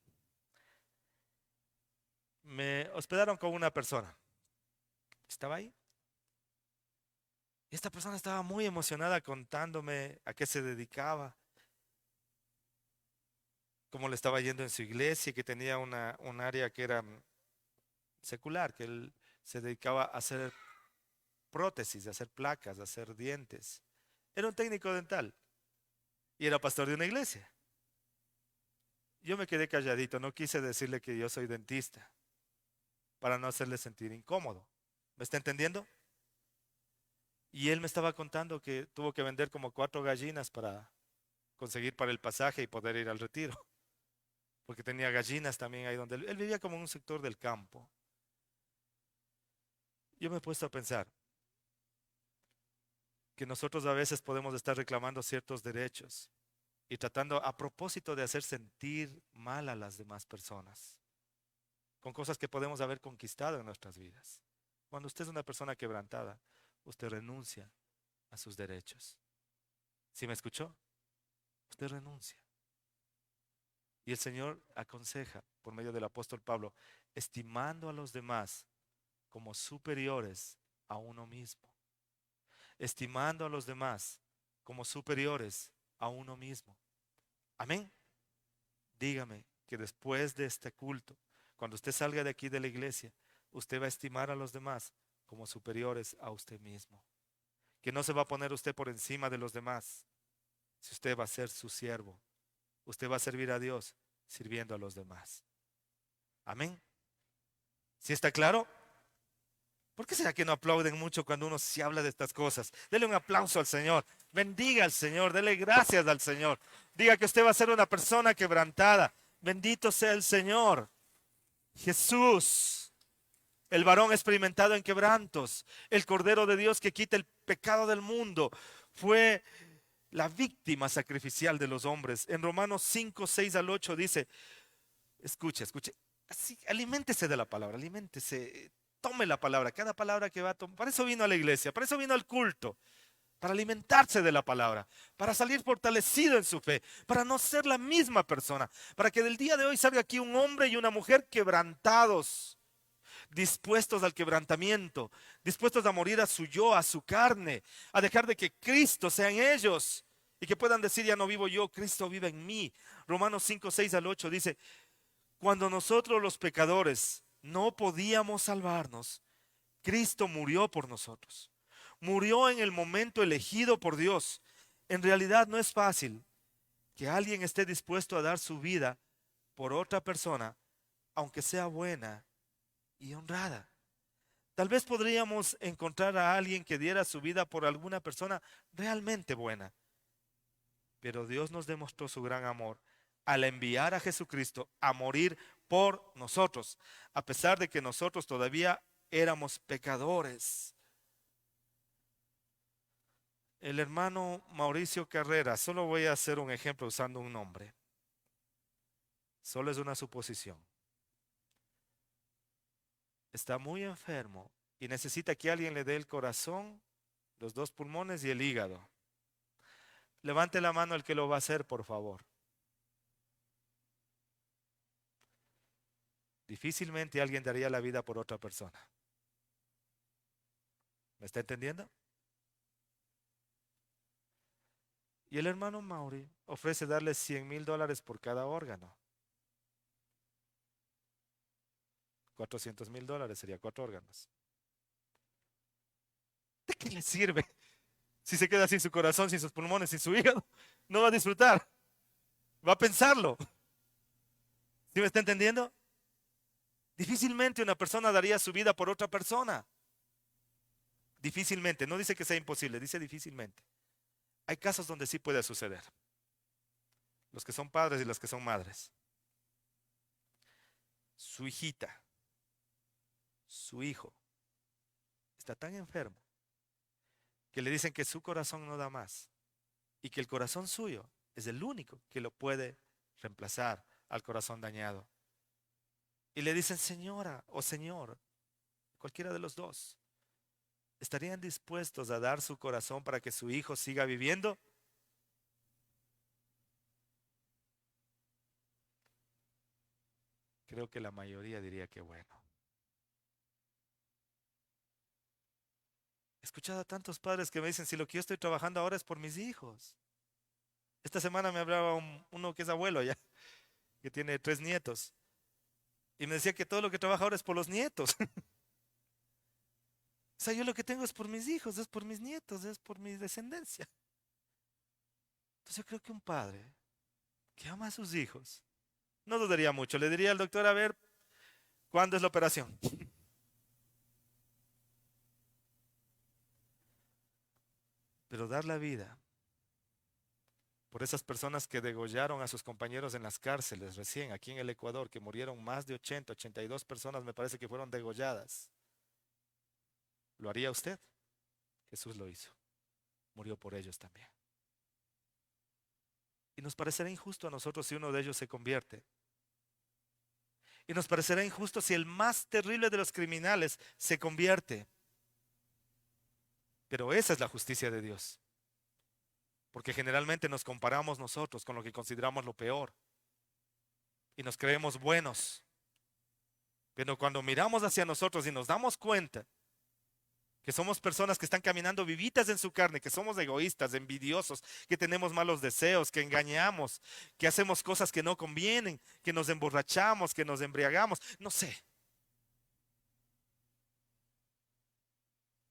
Speaker 2: Me hospedaron con una persona. Estaba ahí. Y esta persona estaba muy emocionada contándome a qué se dedicaba, cómo le estaba yendo en su iglesia, que tenía un área que era secular, que él se dedicaba a hacer prótesis, a hacer placas, a hacer dientes. Era un técnico dental y era pastor de una iglesia. Yo me quedé calladito, no quise decirle que yo soy dentista para no hacerle sentir incómodo. ¿Me está entendiendo? Y él me estaba contando que tuvo que vender como 4 gallinas para conseguir para el pasaje y poder ir al retiro. Porque tenía gallinas también ahí donde él vivía como en un sector del campo. Yo me he puesto a pensar que nosotros a veces podemos estar reclamando ciertos derechos y tratando a propósito de hacer sentir mal a las demás personas con cosas que podemos haber conquistado en nuestras vidas. Cuando usted es una persona quebrantada, usted renuncia a sus derechos. ¿Sí me escuchó? Usted renuncia. Y el Señor aconseja por medio del apóstol Pablo, estimando a los demás como superiores a uno mismo. Estimando a los demás como superiores a uno mismo. Amén. Dígame que después de este culto, cuando usted salga de aquí de la iglesia, usted va a estimar a los demás como superiores a usted mismo. Que no se va a poner usted por encima de los demás. Si usted va a ser su siervo, usted va a servir a Dios sirviendo a los demás. Amén. ¿Sí está claro? ¿Por qué será que no aplauden mucho cuando uno se habla de estas cosas? Dele un aplauso al Señor. Bendiga al Señor. Dele gracias al Señor. Diga que usted va a ser una persona quebrantada. Bendito sea el Señor. Jesús, el varón experimentado en quebrantos, el Cordero de Dios que quita el pecado del mundo, fue la víctima sacrificial de los hombres. En Romanos 5, 6 al 8 dice, escuche, escuche, así, aliméntese de la palabra, aliméntese, tome la palabra, cada palabra que va a tomar. Para eso vino a la iglesia, para eso vino al culto, para alimentarse de la palabra, para salir fortalecido en su fe, para no ser la misma persona, para que del día de hoy salga aquí un hombre y una mujer quebrantados, dispuestos al quebrantamiento, dispuestos a morir a su yo, a su carne, a dejar de que Cristo sea en ellos y que puedan decir, ya no vivo yo, Cristo vive en mí. Romanos 5, 6 al 8 dice, cuando nosotros los pecadores no podíamos salvarnos, Cristo murió por nosotros. Murió en el momento elegido por Dios. En realidad no es fácil que alguien esté dispuesto a dar su vida por otra persona, aunque sea buena y honrada. Tal vez podríamos encontrar a alguien que diera su vida por alguna persona realmente buena. Pero Dios nos demostró su gran amor al enviar a Jesucristo a morir por nosotros, a pesar de que nosotros todavía éramos pecadores. El hermano Mauricio Carrera, solo voy a hacer un ejemplo usando un nombre. Solo es una suposición. Está muy enfermo y necesita que alguien le dé el corazón, los dos pulmones y el hígado. Levante la mano el que lo va a hacer, por favor. Difícilmente alguien daría la vida por otra persona. ¿Me está entendiendo? Y el hermano Mauri ofrece darle $100,000 por cada órgano. $400,000 sería 4 órganos. ¿De qué le sirve si se queda sin su corazón, sin sus pulmones, sin su hígado? No va a disfrutar. Va a pensarlo. ¿Sí me está entendiendo? Difícilmente una persona daría su vida por otra persona. Difícilmente. No dice que sea imposible, dice difícilmente. Hay casos donde sí puede suceder. Los que son padres y los que son madres. Su hijita, su hijo, está tan enfermo que le dicen que su corazón no da más y que el corazón suyo es el único que lo puede reemplazar al corazón dañado. Y le dicen, señora o señor, cualquiera de los dos, ¿estarían dispuestos a dar su corazón para que su hijo siga viviendo? Creo que la mayoría diría que bueno. He escuchado a tantos padres que me dicen, si lo que yo estoy trabajando ahora es por mis hijos. Esta semana me hablaba uno que es abuelo ya, que tiene 3 nietos. Y me decía que todo lo que trabaja ahora es por los nietos. O sea, yo lo que tengo es por mis hijos, es por mis nietos, es por mi descendencia. Entonces yo creo que un padre que ama a sus hijos, no dudaría mucho. Le diría al doctor, a ver, ¿cuándo es la operación? Pero dar la vida por esas personas que degollaron a sus compañeros en las cárceles recién aquí en el Ecuador, que murieron más de 82 personas, me parece que fueron degolladas. ¿Lo haría usted? Jesús lo hizo. Murió por ellos también. Y nos parecerá injusto a nosotros si uno de ellos se convierte. Y nos parecerá injusto si el más terrible de los criminales se convierte. Pero esa es la justicia de Dios. Porque generalmente nos comparamos nosotros con lo que consideramos lo peor. Y nos creemos buenos. Pero cuando miramos hacia nosotros y nos damos cuenta que somos personas que están caminando vivitas en su carne, que somos egoístas, envidiosos, que tenemos malos deseos, que engañamos, que hacemos cosas que no convienen, que nos emborrachamos, que nos embriagamos, no sé.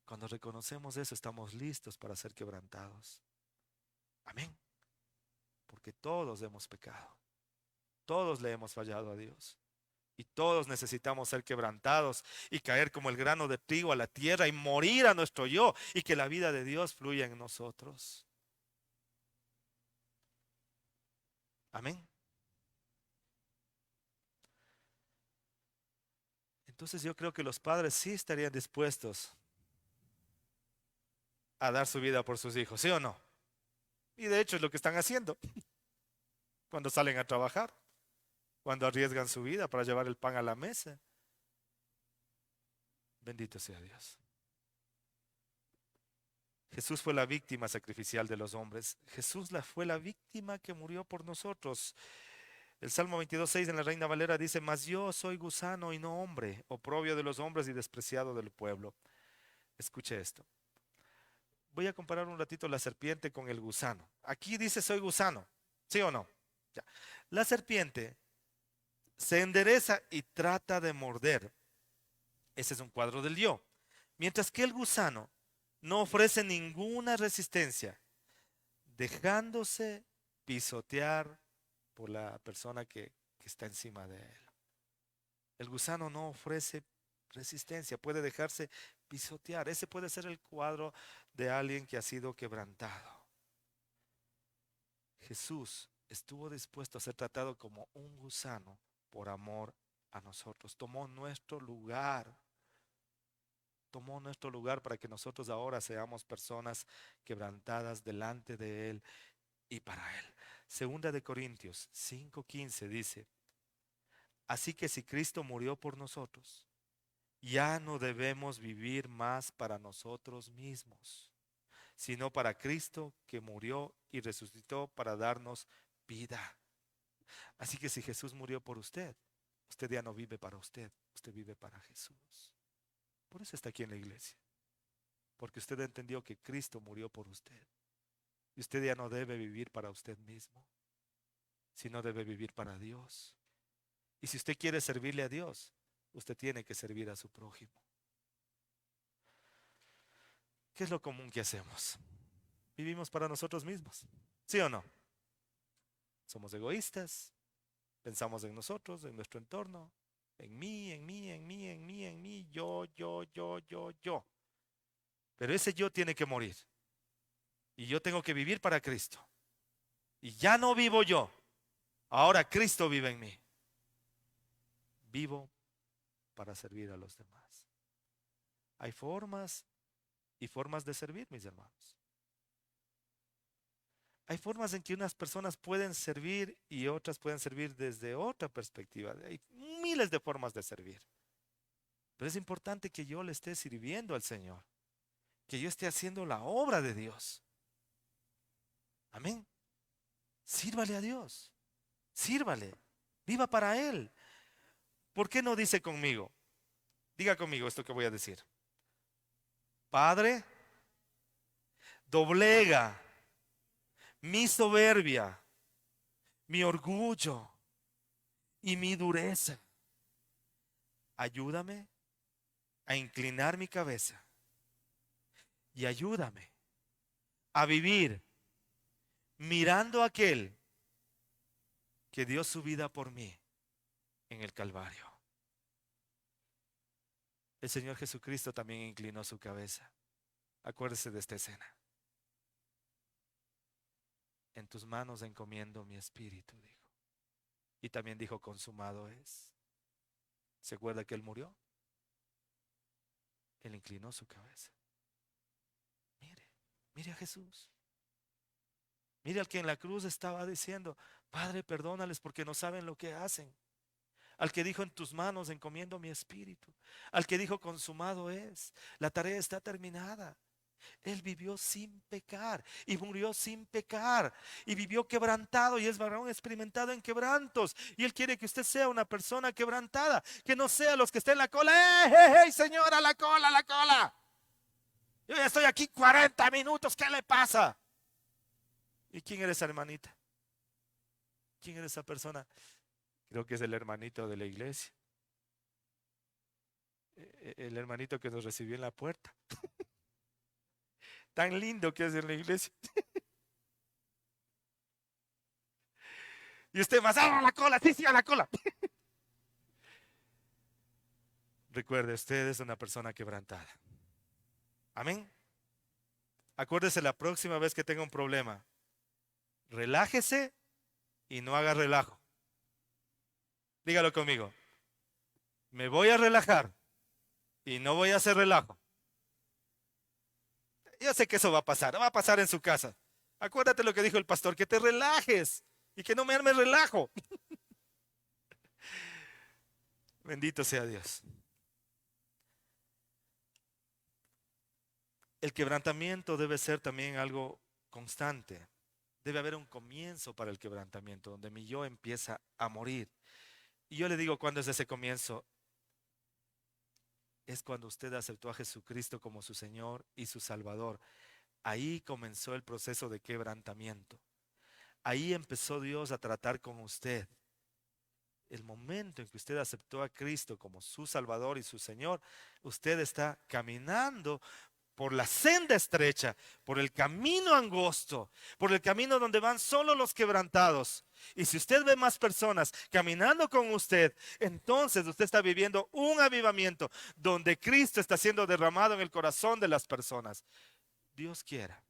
Speaker 2: Cuando reconocemos eso, estamos listos para ser quebrantados. Amén. Porque todos hemos pecado. Todos le hemos fallado a Dios. Y todos necesitamos ser quebrantados y caer como el grano de trigo a la tierra y morir a nuestro yo y que la vida de Dios fluya en nosotros. Amén. Entonces yo creo que los padres sí estarían dispuestos a dar su vida por sus hijos, ¿sí o no? Y de hecho es lo que están haciendo cuando salen a trabajar, cuando arriesgan su vida para llevar el pan a la mesa. Bendito sea Dios. Jesús fue la víctima sacrificial de los hombres. Fue la víctima que murió por nosotros. El Salmo 22:6 en la Reina Valera dice, mas yo soy gusano y no hombre, oprobio de los hombres y despreciado del pueblo. Escuche esto. Voy a comparar un ratito la serpiente con el gusano. Aquí dice soy gusano, ¿sí o no? Ya. La serpiente se endereza y trata de morder. Ese es un cuadro del yo. Mientras que el gusano no ofrece ninguna resistencia, dejándose pisotear por la persona que está encima de él. El gusano no ofrece resistencia, puede dejarse pisotear. Ese puede ser el cuadro de alguien que ha sido quebrantado. Jesús estuvo dispuesto a ser tratado como un gusano por amor a nosotros. Tomó nuestro lugar. Tomó nuestro lugar para que nosotros ahora seamos personas quebrantadas delante de Él y para Él. Segunda de Corintios 5:15 dice: así que si Cristo murió por nosotros, ya no debemos vivir más para nosotros mismos, sino para Cristo que murió y resucitó para darnos vida. Así que si Jesús murió por usted, usted ya no vive para usted, usted vive para Jesús. Por eso está aquí en la iglesia, porque usted entendió que Cristo murió por usted. Y usted ya no debe vivir para usted mismo, sino debe vivir para Dios. Y si usted quiere servirle a Dios, usted tiene que servir a su prójimo. ¿Qué es lo común que hacemos? Vivimos para nosotros mismos, ¿sí o no? Somos egoístas, pensamos en nosotros, en nuestro entorno, en mí, en mí, en mí, en mí, en mí, yo. Pero ese yo tiene que morir. Y yo tengo que vivir para Cristo. Y ya no vivo yo. Ahora Cristo vive en mí. Vivo para servir a los demás. Hay formas y formas de servir, mis hermanos. Hay formas en que unas personas pueden servir y otras pueden servir desde otra perspectiva. Hay miles de formas de servir. Pero es importante que yo le esté sirviendo al Señor, que yo esté haciendo la obra de Dios. Amén. Sírvale a Dios. Sírvale. Viva para Él. ¿Por qué no dice conmigo? Diga conmigo esto que voy a decir. Padre, doblega mi soberbia, mi orgullo y mi dureza. Ayúdame a inclinar mi cabeza y ayúdame a vivir mirando a aquel que dio su vida por mí en el Calvario. El Señor Jesucristo también inclinó su cabeza. Acuérdese de esta escena. En tus manos encomiendo mi espíritu, dijo. Y también dijo, consumado es. ¿Se acuerda que Él murió? Él inclinó su cabeza. Mire a Jesús. Mire al que en la cruz estaba diciendo, Padre, perdónales porque no saben lo que hacen. Al que dijo, en tus manos encomiendo mi espíritu. Al que dijo, consumado es. La tarea está terminada. Él vivió sin pecar y murió sin pecar y vivió quebrantado y es varón experimentado en quebrantos. Y Él quiere que usted sea una persona quebrantada, que no sea los que estén en la cola. ¡Hey, señora, la cola, la cola! Yo ya estoy aquí 40 minutos, ¿qué le pasa? ¿Y quién era esa hermanita? ¿Quién era esa persona? Creo que es el hermanito de la iglesia. El hermanito que nos recibió en la puerta. Tan lindo que es en la iglesia. Y usted más, ¡ah, la cola! Sí, a la cola. Recuerde, usted es una persona quebrantada. Amén. Acuérdese la próxima vez que tenga un problema. Relájese y no haga relajo. Dígalo conmigo. Me voy a relajar y no voy a hacer relajo. Yo sé que eso va a pasar en su casa. Acuérdate lo que dijo el pastor, que te relajes y que no me arme relajo. Bendito sea Dios. El quebrantamiento debe ser también algo constante. Debe haber un comienzo para el quebrantamiento, donde mi yo empieza a morir. Y yo le digo, ¿cuándo es ese comienzo? Es cuando usted aceptó a Jesucristo como su Señor y su Salvador. Ahí comenzó el proceso de quebrantamiento. Ahí empezó Dios a tratar con usted. El momento en que usted aceptó a Cristo como su Salvador y su Señor, usted está caminando por la senda estrecha, por el camino angosto, por el camino donde van solo los quebrantados. Y si usted ve más personas caminando con usted, entonces usted está viviendo un avivamiento donde Cristo está siendo derramado en el corazón de las personas. Dios quiera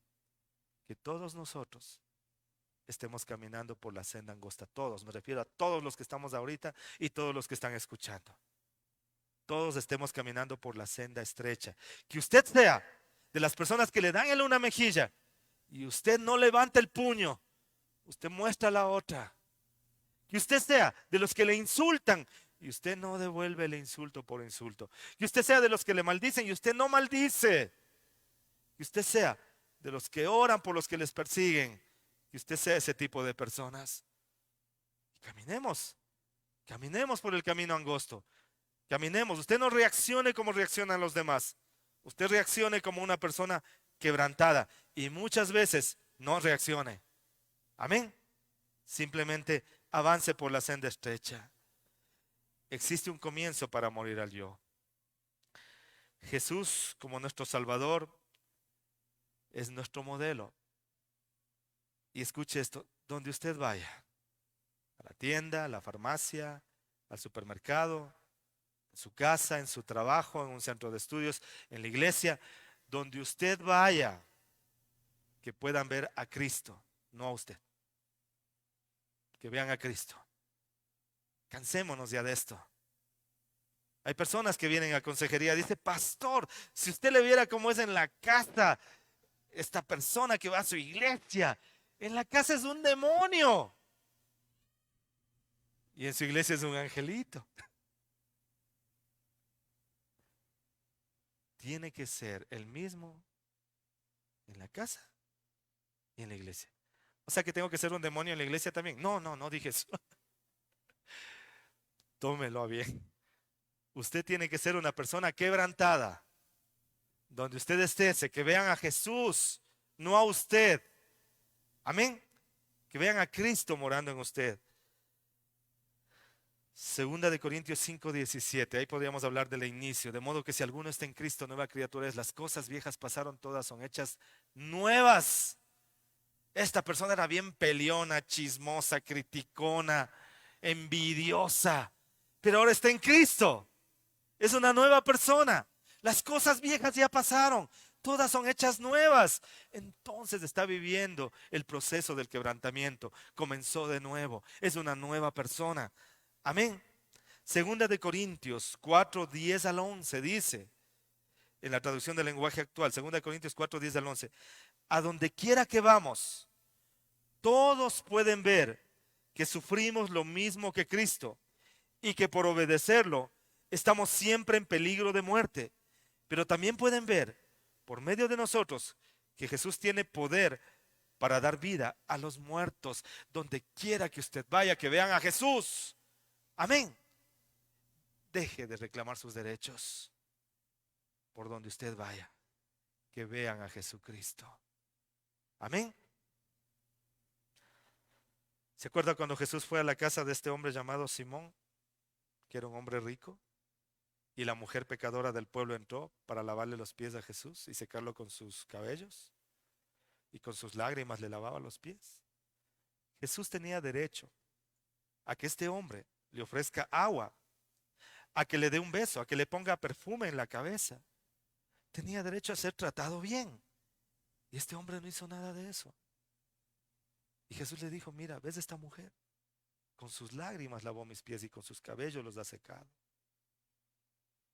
Speaker 2: que todos nosotros estemos caminando por la senda angosta. Todos, me refiero a todos los que estamos ahorita y todos los que están escuchando. Todos estemos caminando por la senda estrecha. Que usted sea de las personas que le dan en una mejilla y usted no levanta el puño, usted muestra la otra. Que usted sea de los que le insultan y usted no devuelve el insulto por insulto. Que usted sea de los que le maldicen y usted no maldice. Que usted sea de los que oran por los que les persiguen. Que usted sea ese tipo de personas. Caminemos, caminemos por el camino angosto. Caminemos, usted no reaccione como reaccionan los demás. Usted reaccione como una persona quebrantada y muchas veces no reaccione. Amén. Simplemente avance por la senda estrecha. Existe un comienzo para morir al yo. Jesús, como nuestro Salvador, es nuestro modelo. Y escuche esto, donde usted vaya, a la tienda, a la farmacia, al supermercado, en su casa, en su trabajo, en un centro de estudios, en la iglesia, donde usted vaya, que puedan ver a Cristo, no a usted. Que vean a Cristo. Cansémonos ya de esto. Hay personas que vienen a consejería, dice, pastor, si usted le viera cómo es en la casa, esta persona que va a su iglesia, en la casa es un demonio. Y en su iglesia es un angelito. Tiene que ser el mismo en la casa y en la iglesia. O sea que tengo que ser un demonio en la iglesia también. No dije eso. Tómelo a bien. Usted tiene que ser una persona quebrantada. Donde usted esté, que vean a Jesús, no a usted. Amén. Que vean a Cristo morando en usted. Segunda de Corintios 5:17, ahí podríamos hablar del inicio, de modo que si alguno está en Cristo, nueva criatura es, las cosas viejas pasaron, todas son hechas nuevas. Esta persona era bien peleona, chismosa, criticona, envidiosa, pero ahora está en Cristo, es una nueva persona. Las cosas viejas ya pasaron, todas son hechas nuevas. Entonces está viviendo el proceso del quebrantamiento, comenzó de nuevo, es una nueva persona. Amén. Segunda de Corintios 4:10 al 11 dice, en la traducción del lenguaje actual, segunda de Corintios 4:10 al 11, a donde quiera que vamos, todos pueden ver que sufrimos lo mismo que Cristo y que por obedecerlo estamos siempre en peligro de muerte. Pero también pueden ver por medio de nosotros que Jesús tiene poder para dar vida a los muertos. Donde quiera que usted vaya, que vean a Jesús. Amén. Deje de reclamar sus derechos. Por donde usted vaya, que vean a Jesucristo. Amén. ¿Se acuerda cuando Jesús fue a la casa de este hombre llamado Simón, que era un hombre rico? Y la mujer pecadora del pueblo entró para lavarle los pies a Jesús y secarlo con sus cabellos, y con sus lágrimas le lavaba los pies. Jesús tenía derecho a que este hombre le ofrezca agua, a que le dé un beso, a que le ponga perfume en la cabeza. Tenía derecho a ser tratado bien. Y este hombre no hizo nada de eso. Y Jesús le dijo, mira, ¿ves esta mujer? Con sus lágrimas lavó mis pies y con sus cabellos los ha secado.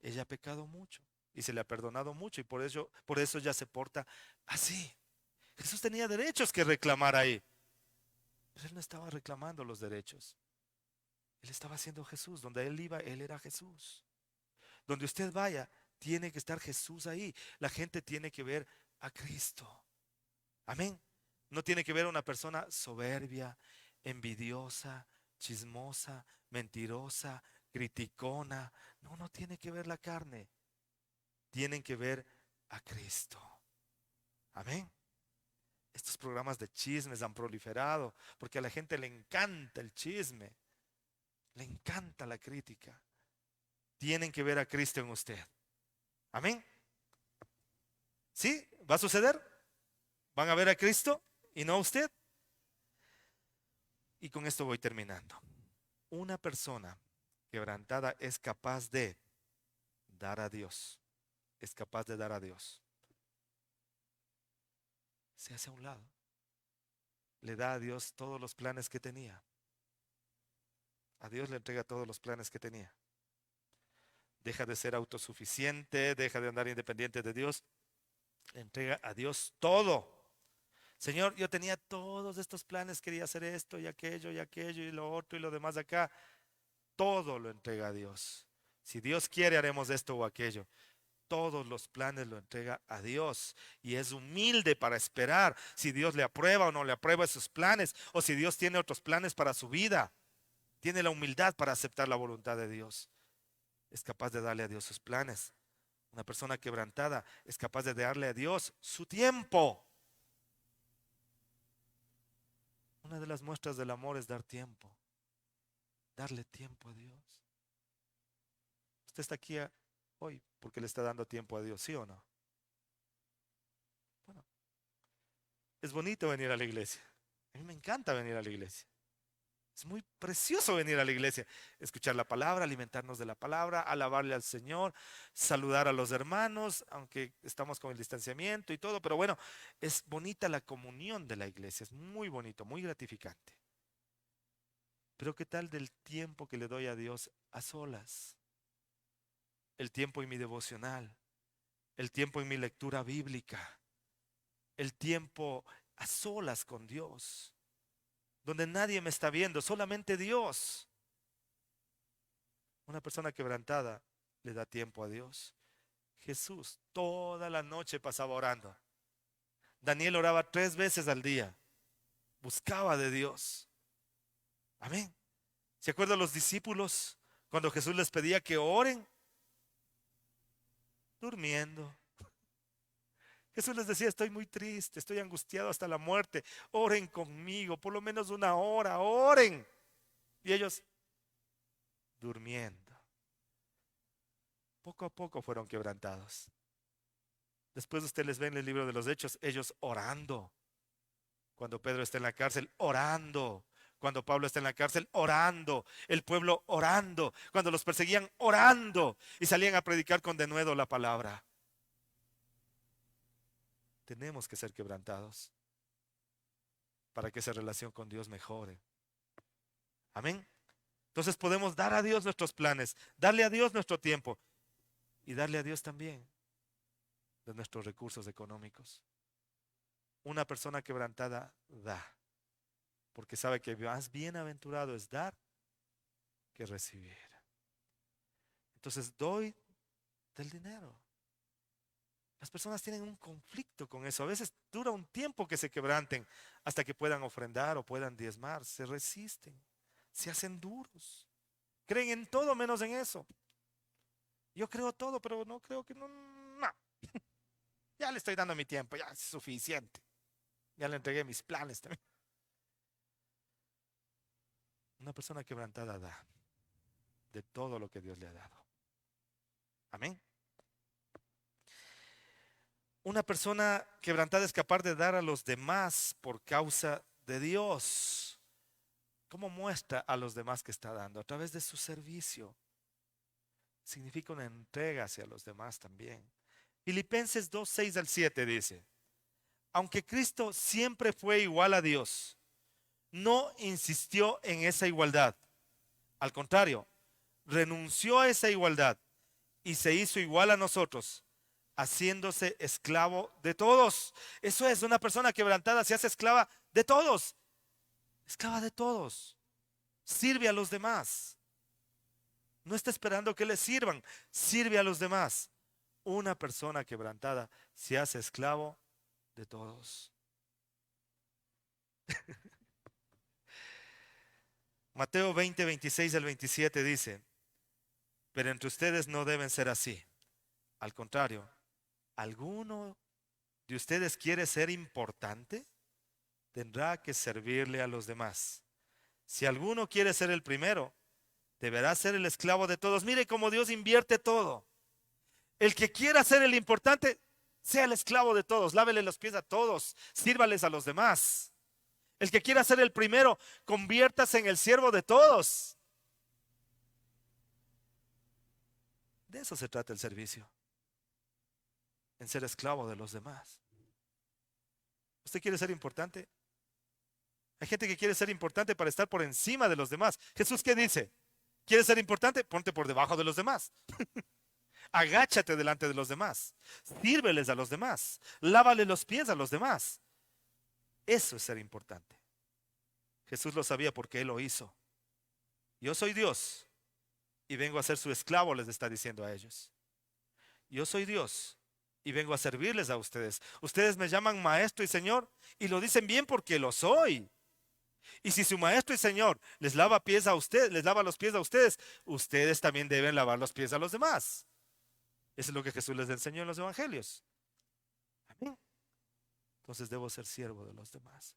Speaker 2: Ella ha pecado mucho y se le ha perdonado mucho y por eso ya se porta así. Jesús tenía derechos que reclamar ahí. Pero él no estaba reclamando los derechos. Él estaba haciendo Jesús. Donde él iba, él era Jesús. Donde usted vaya, tiene que estar Jesús ahí. La gente tiene que ver a Cristo. Amén. No tiene que ver a una persona soberbia, envidiosa, chismosa, mentirosa, criticona. No tiene que ver la carne. Tienen que ver a Cristo. Amén. Estos programas de chismes han proliferado porque a la gente le encanta el chisme. Le encanta la crítica. Tienen que ver a Cristo en usted. Amén. ¿Sí? ¿Va a suceder? ¿Van a ver a Cristo y no a usted? Y con esto voy terminando. Una persona quebrantada es capaz de dar a Dios. Es capaz de dar a Dios. Se hace a un lado. Le da a Dios todos los planes que tenía. A Dios le entrega todos los planes que tenía. Deja de ser autosuficiente, deja de andar independiente de Dios. Le entrega a Dios todo. Señor, yo tenía todos estos planes, quería hacer esto y aquello y lo otro y lo demás de acá. Todo lo entrega a Dios. Si Dios quiere, haremos esto o aquello. Todos los planes lo entrega a Dios y es humilde para esperar si Dios le aprueba o no le aprueba esos planes, o si Dios tiene otros planes para su vida. Tiene la humildad para aceptar la voluntad de Dios. Es capaz de darle a Dios sus planes. Una persona quebrantada es capaz de darle a Dios su tiempo. Una de las muestras del amor es dar tiempo. Darle tiempo a Dios. Usted está aquí hoy porque le está dando tiempo a Dios, ¿sí o no? Bueno, es bonito venir a la iglesia. A mí me encanta venir a la iglesia. Es muy precioso venir a la iglesia, escuchar la palabra, alimentarnos de la palabra, alabarle al Señor, saludar a los hermanos, aunque estamos con el distanciamiento y todo, pero bueno, es bonita la comunión de la iglesia, es muy bonito, muy gratificante. Pero ¿qué tal del tiempo que le doy a Dios a solas? El tiempo en mi devocional, el tiempo en mi lectura bíblica, el tiempo a solas con Dios, donde nadie me está viendo, solamente Dios. Una persona quebrantada le da tiempo a Dios. Jesús toda la noche pasaba orando. Daniel oraba 3 veces al día. Buscaba de Dios. Amén. ¿Se acuerdan los discípulos cuando Jesús les pedía que oren? Durmiendo. Jesús les decía, estoy muy triste, estoy angustiado hasta la muerte. Oren conmigo, por lo menos 1 hora, oren. Y ellos durmiendo. Poco a poco fueron quebrantados. Después usted les ve en el libro de los Hechos, ellos orando. Cuando Pedro está en la cárcel, orando. Cuando Pablo está en la cárcel, orando. El pueblo orando. Cuando los perseguían, orando. Y salían a predicar con denuedo la palabra. Tenemos que ser quebrantados para que esa relación con Dios mejore. Amén. Entonces podemos dar a Dios nuestros planes, darle a Dios nuestro tiempo y darle a Dios también de nuestros recursos económicos. Una persona quebrantada da, porque sabe que más bienaventurado es dar que recibir. Entonces doy del dinero. Las personas tienen un conflicto con eso. A veces dura un tiempo que se quebranten hasta que puedan ofrendar o puedan diezmar. Se resisten, se hacen duros. Creen en todo menos en eso. Yo creo todo, pero no creo que no. Ya le estoy dando mi tiempo, ya es suficiente. Ya le entregué mis planes también. Una persona quebrantada da de todo lo que Dios le ha dado. Amén. Una persona quebrantada es capaz de dar a los demás por causa de Dios. ¿Cómo muestra a los demás que está dando? A través de su servicio. Significa una entrega hacia los demás también. Filipenses 2, 6 al 7 dice: aunque Cristo siempre fue igual a Dios, no insistió en esa igualdad. Al contrario, renunció a esa igualdad y se hizo igual a nosotros, haciéndose esclavo de todos. Eso es, una persona quebrantada se hace esclava de todos. Esclava de todos. Sirve a los demás. No está esperando que le sirvan. Sirve a los demás. Una persona quebrantada se hace esclavo de todos. Mateo 20, 26 al 27 dice: pero entre ustedes no deben ser así. Al contrario, ¿alguno de ustedes quiere ser importante? Tendrá que servirle a los demás. Si alguno quiere ser el primero, deberá ser el esclavo de todos. Mire cómo Dios invierte todo. El que quiera ser el importante, Sea el esclavo de todos, lávele los pies a todos, sírvales a los demás. El que quiera ser el primero, conviértase en el siervo de todos. De eso se trata el servicio, en ser esclavo de los demás. ¿Usted quiere ser importante? Hay gente que quiere ser importante para estar por encima de los demás. Jesús, ¿qué dice? ¿Quieres ser importante? Ponte por debajo de los demás. Agáchate delante de los demás. Sírveles a los demás. Lávale los pies a los demás. Eso es ser importante. Jesús lo sabía porque Él lo hizo. Yo soy Dios y vengo a ser su esclavo, les está diciendo a ellos. Yo soy Dios y vengo a servirles a ustedes. Ustedes me llaman maestro y señor y lo dicen bien porque lo soy. Y si su maestro y señor les lava pies a ustedes, les lava los pies a ustedes, ustedes también deben lavar los pies a los demás. Eso es lo que Jesús les enseñó en los evangelios. Amén. Entonces debo ser siervo de los demás,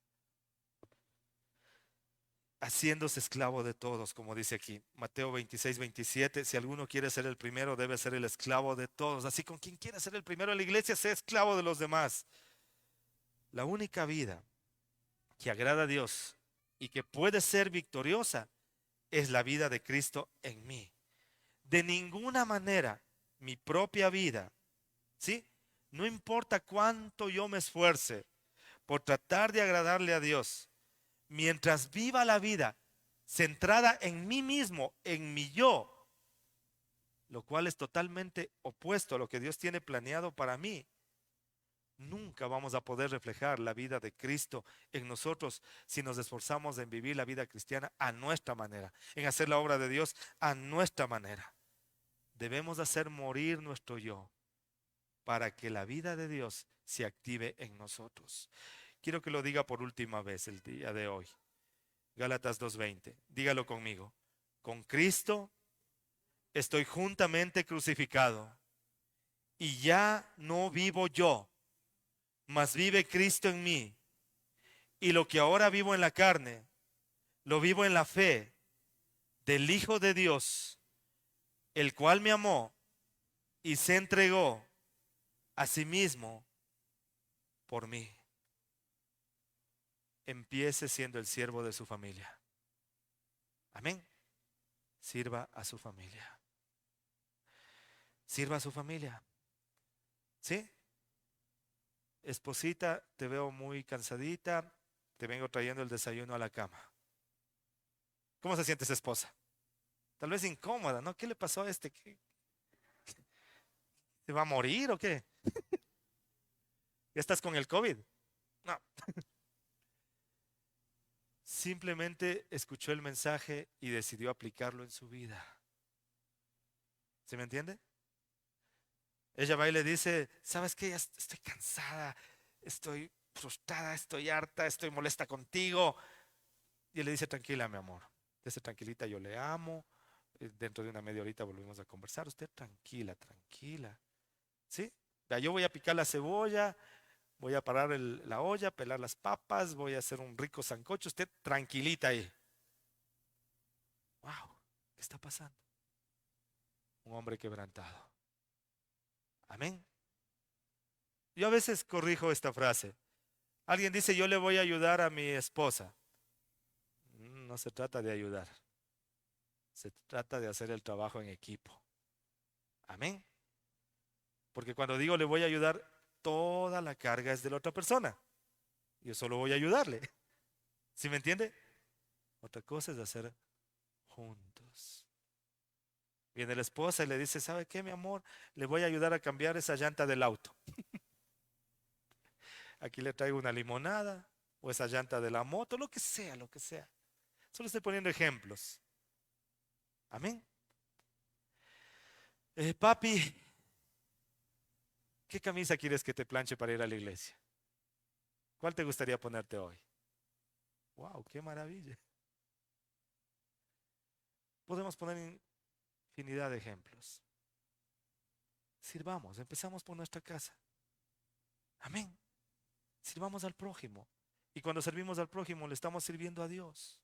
Speaker 2: haciéndose esclavo de todos, como dice aquí Mateo 26-27. Si alguno quiere ser el primero, debe ser el esclavo de todos. Así, con quien quiera ser el primero en la iglesia, sea esclavo de los demás. La única vida que agrada a Dios y que puede ser victoriosa es la vida de Cristo en mí. De ninguna manera mi propia vida, ¿sí? No importa cuánto yo me esfuerce por tratar de agradarle a Dios, mientras viva la vida centrada en mí mismo, en mi yo, lo cual es totalmente opuesto a lo que Dios tiene planeado para mí, nunca vamos a poder reflejar la vida de Cristo en nosotros si nos esforzamos en vivir la vida cristiana a nuestra manera, en hacer la obra de Dios a nuestra manera. Debemos hacer morir nuestro yo para que la vida de Dios se active en nosotros. Quiero que lo diga por última vez el día de hoy. Gálatas 2:20. Dígalo conmigo. Con Cristo estoy juntamente crucificado y ya no vivo yo, mas vive Cristo en mí. Y lo que ahora vivo en la carne, lo vivo en la fe del Hijo de Dios, el cual me amó y se entregó a sí mismo por mí. Empiece siendo el siervo de su familia. Amén. Sirva a su familia. Sirva a su familia. ¿Sí? Esposita, te veo muy cansadita. Te vengo trayendo el desayuno a la cama. ¿Cómo se siente esa esposa? Tal vez incómoda, ¿no? ¿Qué le pasó a este? ¿Se va a morir o qué? ¿Ya estás con el COVID? No. Simplemente escuchó el mensaje y decidió aplicarlo en su vida. ¿Se me entiende? Ella va y le dice, ¿sabes qué? Ya estoy cansada, estoy frustrada, estoy harta, estoy molesta contigo. Y él le dice, tranquila, mi amor, esté tranquilita, yo le amo. Dentro de una media horita volvemos a conversar. Usted tranquila, tranquila. ¿Sí? Ya, yo voy a picar la cebolla, voy a parar la olla, pelar las papas, voy a hacer un rico sancocho. Usted tranquilita ahí. Wow, ¿qué está pasando? Un hombre quebrantado. Amén. Yo a veces corrijo esta frase. Alguien dice, yo le voy a ayudar a mi esposa. No se trata de ayudar. Se trata de hacer el trabajo en equipo. Amén. Porque cuando digo le voy a ayudar, toda la carga es de la otra persona. Yo solo voy a ayudarle. ¿Sí me entiende? Otra cosa es hacer juntos. Viene la esposa y le dice, ¿sabe qué, mi amor? Le voy a ayudar a cambiar esa llanta del auto. Aquí le traigo una limonada o esa llanta de la moto, lo que sea, lo que sea. Solo estoy poniendo ejemplos. Amén. Papi, ¿qué camisa quieres que te planche para ir a la iglesia? ¿Cuál te gustaría ponerte hoy? ¡Wow! ¡Qué maravilla! Podemos poner infinidad de ejemplos. Sirvamos, empezamos por nuestra casa. Amén. Sirvamos al prójimo. Y cuando servimos al prójimo, le estamos sirviendo a Dios.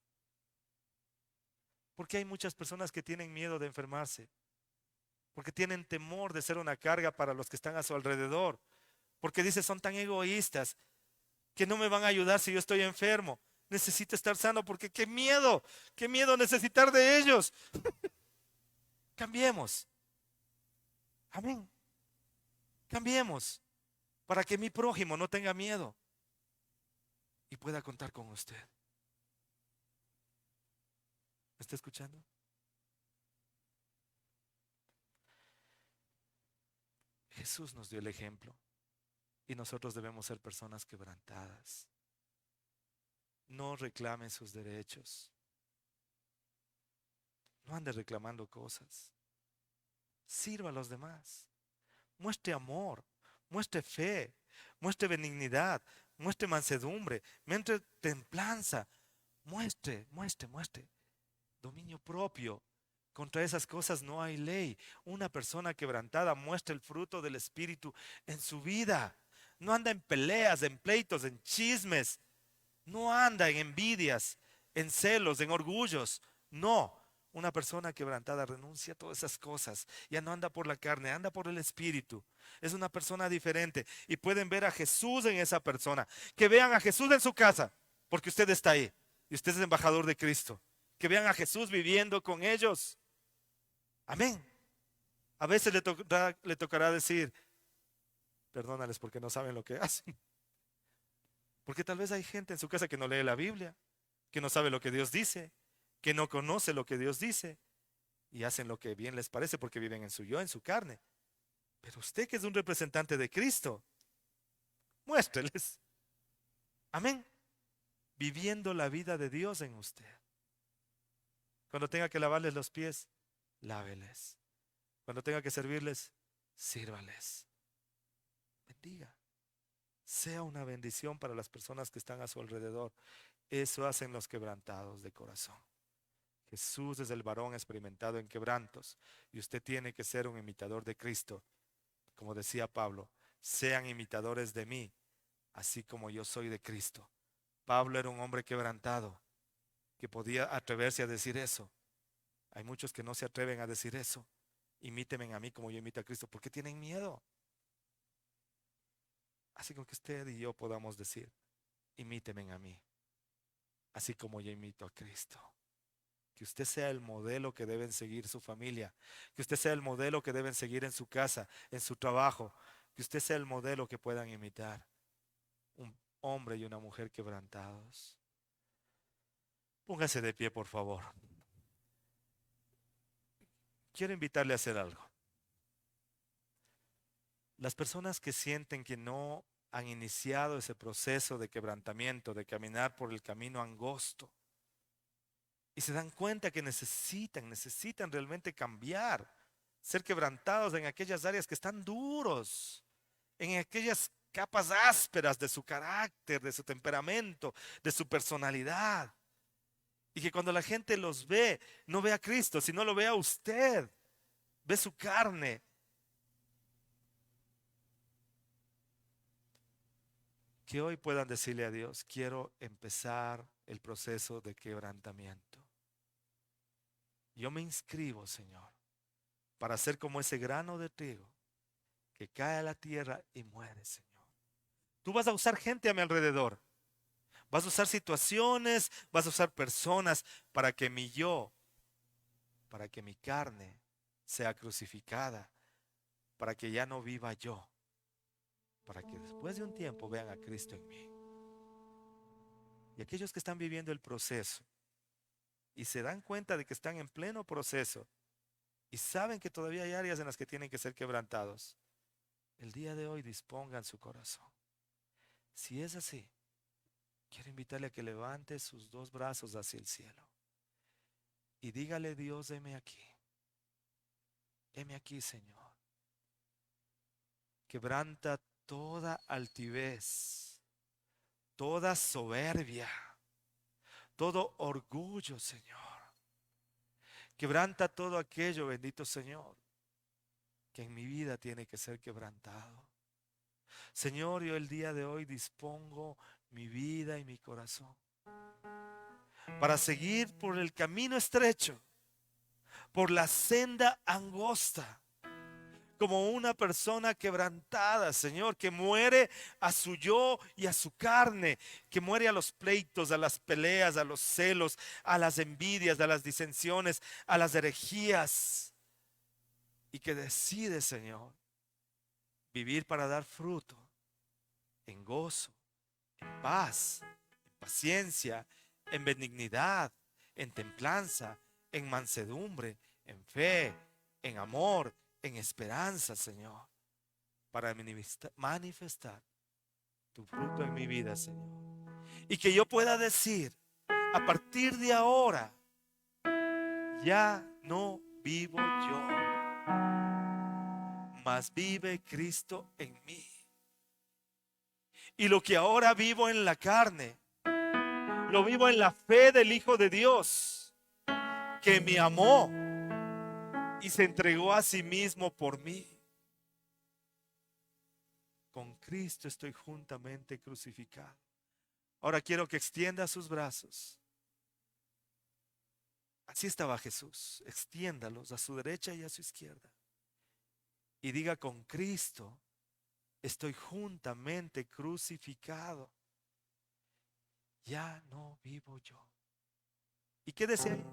Speaker 2: Porque hay muchas personas que tienen miedo de enfermarse. Porque tienen temor de ser una carga para los que están a su alrededor. Porque dice, son tan egoístas que no me van a ayudar si yo estoy enfermo. Necesito estar sano porque qué miedo necesitar de ellos. Cambiemos. Amén. Cambiemos para que mi prójimo no tenga miedo y pueda contar con usted. ¿Me está escuchando? Jesús nos dio el ejemplo y nosotros debemos ser personas quebrantadas. No reclamen sus derechos. No ande reclamando cosas. Sirva a los demás. Muestre amor, muestre fe, muestre benignidad, muestre mansedumbre, muestre templanza. Muestre dominio propio. Contra esas cosas no hay ley. Una persona quebrantada muestra el fruto del Espíritu en su vida. No anda en peleas, en pleitos, en chismes. No anda en envidias, en celos, en orgullos. No. Una persona quebrantada renuncia a todas esas cosas. Ya no anda por la carne, anda por el Espíritu. Es una persona diferente. Y pueden ver a Jesús en esa persona. Que vean a Jesús en su casa, porque usted está ahí. Y usted es embajador de Cristo. Que vean a Jesús viviendo con ellos. Amén. A veces le tocará decir, perdónales porque no saben lo que hacen. Porque tal vez hay gente en su casa que no lee la Biblia, que no sabe lo que Dios dice, que no conoce lo que Dios dice y hacen lo que bien les parece porque viven en su yo, en su carne. Pero usted, que es un representante de Cristo, muéstreles. Amén. Viviendo la vida de Dios en usted. Cuando tenga que lavarles los pies, láveles. Cuando tenga que servirles, sírvales. Bendiga. Sea una bendición para las personas que están a su alrededor. Eso hacen los quebrantados de corazón. Jesús es el varón experimentado en quebrantos y usted tiene que ser un imitador de Cristo. Como decía Pablo, sean imitadores de mí, así como yo soy de Cristo. Pablo era un hombre quebrantado que podía atreverse a decir eso. Hay muchos que no se atreven a decir eso. Imítenme a mí como yo imito a Cristo, porque tienen miedo. Así como que usted y yo podamos decir, imítenme a mí, así como yo imito a Cristo. Que usted sea el modelo que deben seguir su familia. Que usted sea el modelo que deben seguir en su casa, en su trabajo. Que usted sea el modelo que puedan imitar. Un hombre y una mujer quebrantados. Póngase de pie, por favor. Quiero invitarle a hacer algo. Las personas que sienten que no han iniciado ese proceso de quebrantamiento, de caminar por el camino angosto, y se dan cuenta que necesitan realmente cambiar, ser quebrantados en aquellas áreas que están duros, en aquellas capas ásperas de su carácter, de su temperamento, de su personalidad. Y que cuando la gente los ve, no ve a Cristo, sino lo ve a usted, ve su carne. Que hoy puedan decirle a Dios, quiero empezar el proceso de quebrantamiento. Yo me inscribo, Señor, para ser como ese grano de trigo que cae a la tierra y muere, Señor. Tú vas a usar gente a mi alrededor. Vas a usar situaciones, vas a usar personas para que mi yo, para que mi carne sea crucificada, para que ya no viva yo, para que después de un tiempo vean a Cristo en mí. Y aquellos que están viviendo el proceso y se dan cuenta de que están en pleno proceso y saben que todavía hay áreas en las que tienen que ser quebrantados, el día de hoy dispongan su corazón. Si es así, quiero invitarle a que levante sus dos brazos hacia el cielo y dígale: Dios, heme aquí, Señor. Quebranta toda altivez, toda soberbia, todo orgullo, Señor. Quebranta todo aquello, bendito Señor, que en mi vida tiene que ser quebrantado. Señor, yo el día de hoy dispongo mi vida y mi corazón para seguir por el camino estrecho, por la senda angosta, como una persona quebrantada, Señor, que muere a su yo y a su carne, que muere a los pleitos, a las peleas, a los celos, a las envidias, a las disensiones, a las herejías, y que decide, Señor, vivir para dar fruto en gozo, en paz, en paciencia, en benignidad, en templanza, en mansedumbre, en fe, en amor, en esperanza, Señor, para manifestar tu fruto en mi vida, Señor. Y que yo pueda decir, a partir de ahora, ya no vivo yo, mas vive Cristo en mí. Y lo que ahora vivo en la carne, lo vivo en la fe del Hijo de Dios, que me amó y se entregó a sí mismo por mí. Con Cristo estoy juntamente crucificado. Ahora quiero que extienda sus brazos. Así estaba Jesús. Extiéndalos a su derecha y a su izquierda. Y diga: con Cristo estoy juntamente crucificado. Ya no vivo yo. Y quédese ahí.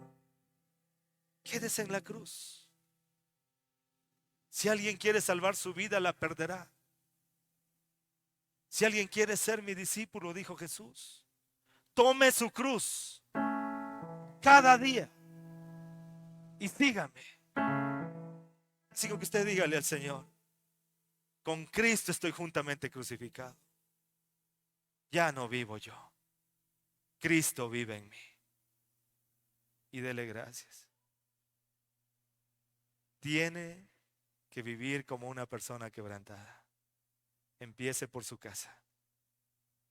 Speaker 2: Quédese en la cruz. Si alguien quiere salvar su vida, la perderá. Si alguien quiere ser mi discípulo, dijo Jesús, tome su cruz cada día y sígame. Así que usted dígale al Señor: con Cristo estoy juntamente crucificado. Ya no vivo yo. Cristo vive en mí. Y dele gracias. Tiene que vivir como una persona quebrantada. Empiece por su casa.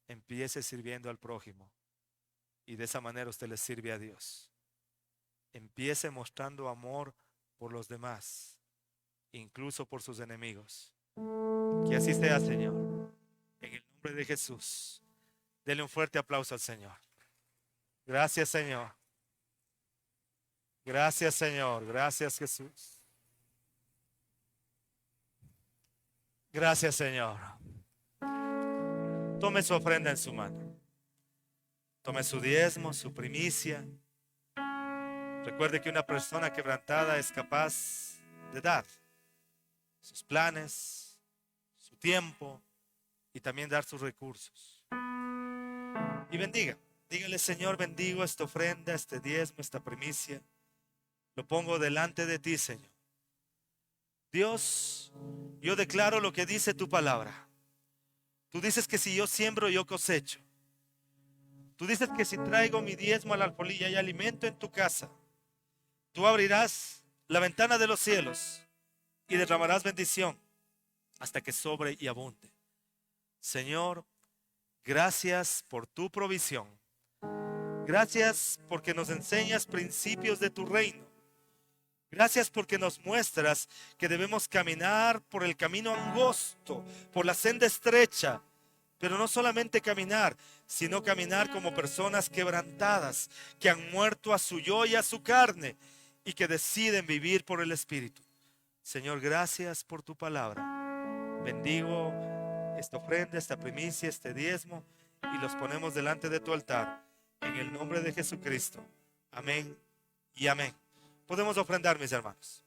Speaker 2: Empiece sirviendo al prójimo. Y de esa manera usted le sirve a Dios. Empiece mostrando amor por los demás, incluso por sus enemigos. Que así sea, Señor. En el nombre de Jesús. Dele un fuerte aplauso al Señor. Gracias, Señor. Gracias, Señor. Gracias, Jesús. Gracias, Señor. Tome su ofrenda en su mano. Tome su diezmo, su primicia. Recuerde que una persona quebrantada es capaz de dar sus planes, su tiempo y también dar sus recursos. Y bendiga. Dígale: Señor, bendigo esta ofrenda, este diezmo, esta primicia. Lo pongo delante de ti, Señor. Dios, yo declaro lo que dice tu palabra. Tú dices que si yo siembro, yo cosecho. Tú dices que si traigo mi diezmo a la alfolí y hay alimento en tu casa, tú abrirás la ventana de los cielos y derramarás bendición hasta que sobre y abunde. Señor, gracias por tu provisión. Gracias porque nos enseñas principios de tu reino. Gracias porque nos muestras que debemos caminar por el camino angosto, por la senda estrecha, pero no solamente caminar, sino caminar como personas quebrantadas, que han muerto a su yo y a su carne y que deciden vivir por el Espíritu. Señor, gracias por tu palabra. Bendigo esta ofrenda, esta primicia, este diezmo y los ponemos delante de tu altar en el nombre de Jesucristo. Amén y amén. Podemos ofrendar, mis hermanos.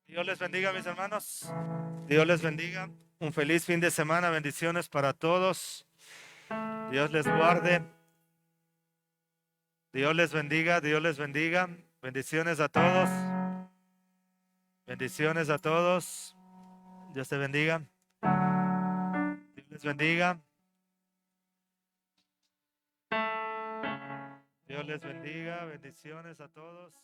Speaker 2: Dios les bendiga, mis hermanos. Dios les bendiga. Un feliz fin de semana. Bendiciones para todos. Dios les guarde. Dios les bendiga, Dios les bendiga. Bendiciones a todos. Bendiciones a todos. Dios te bendiga. Dios les bendiga. Dios les bendiga. Bendiciones a todos.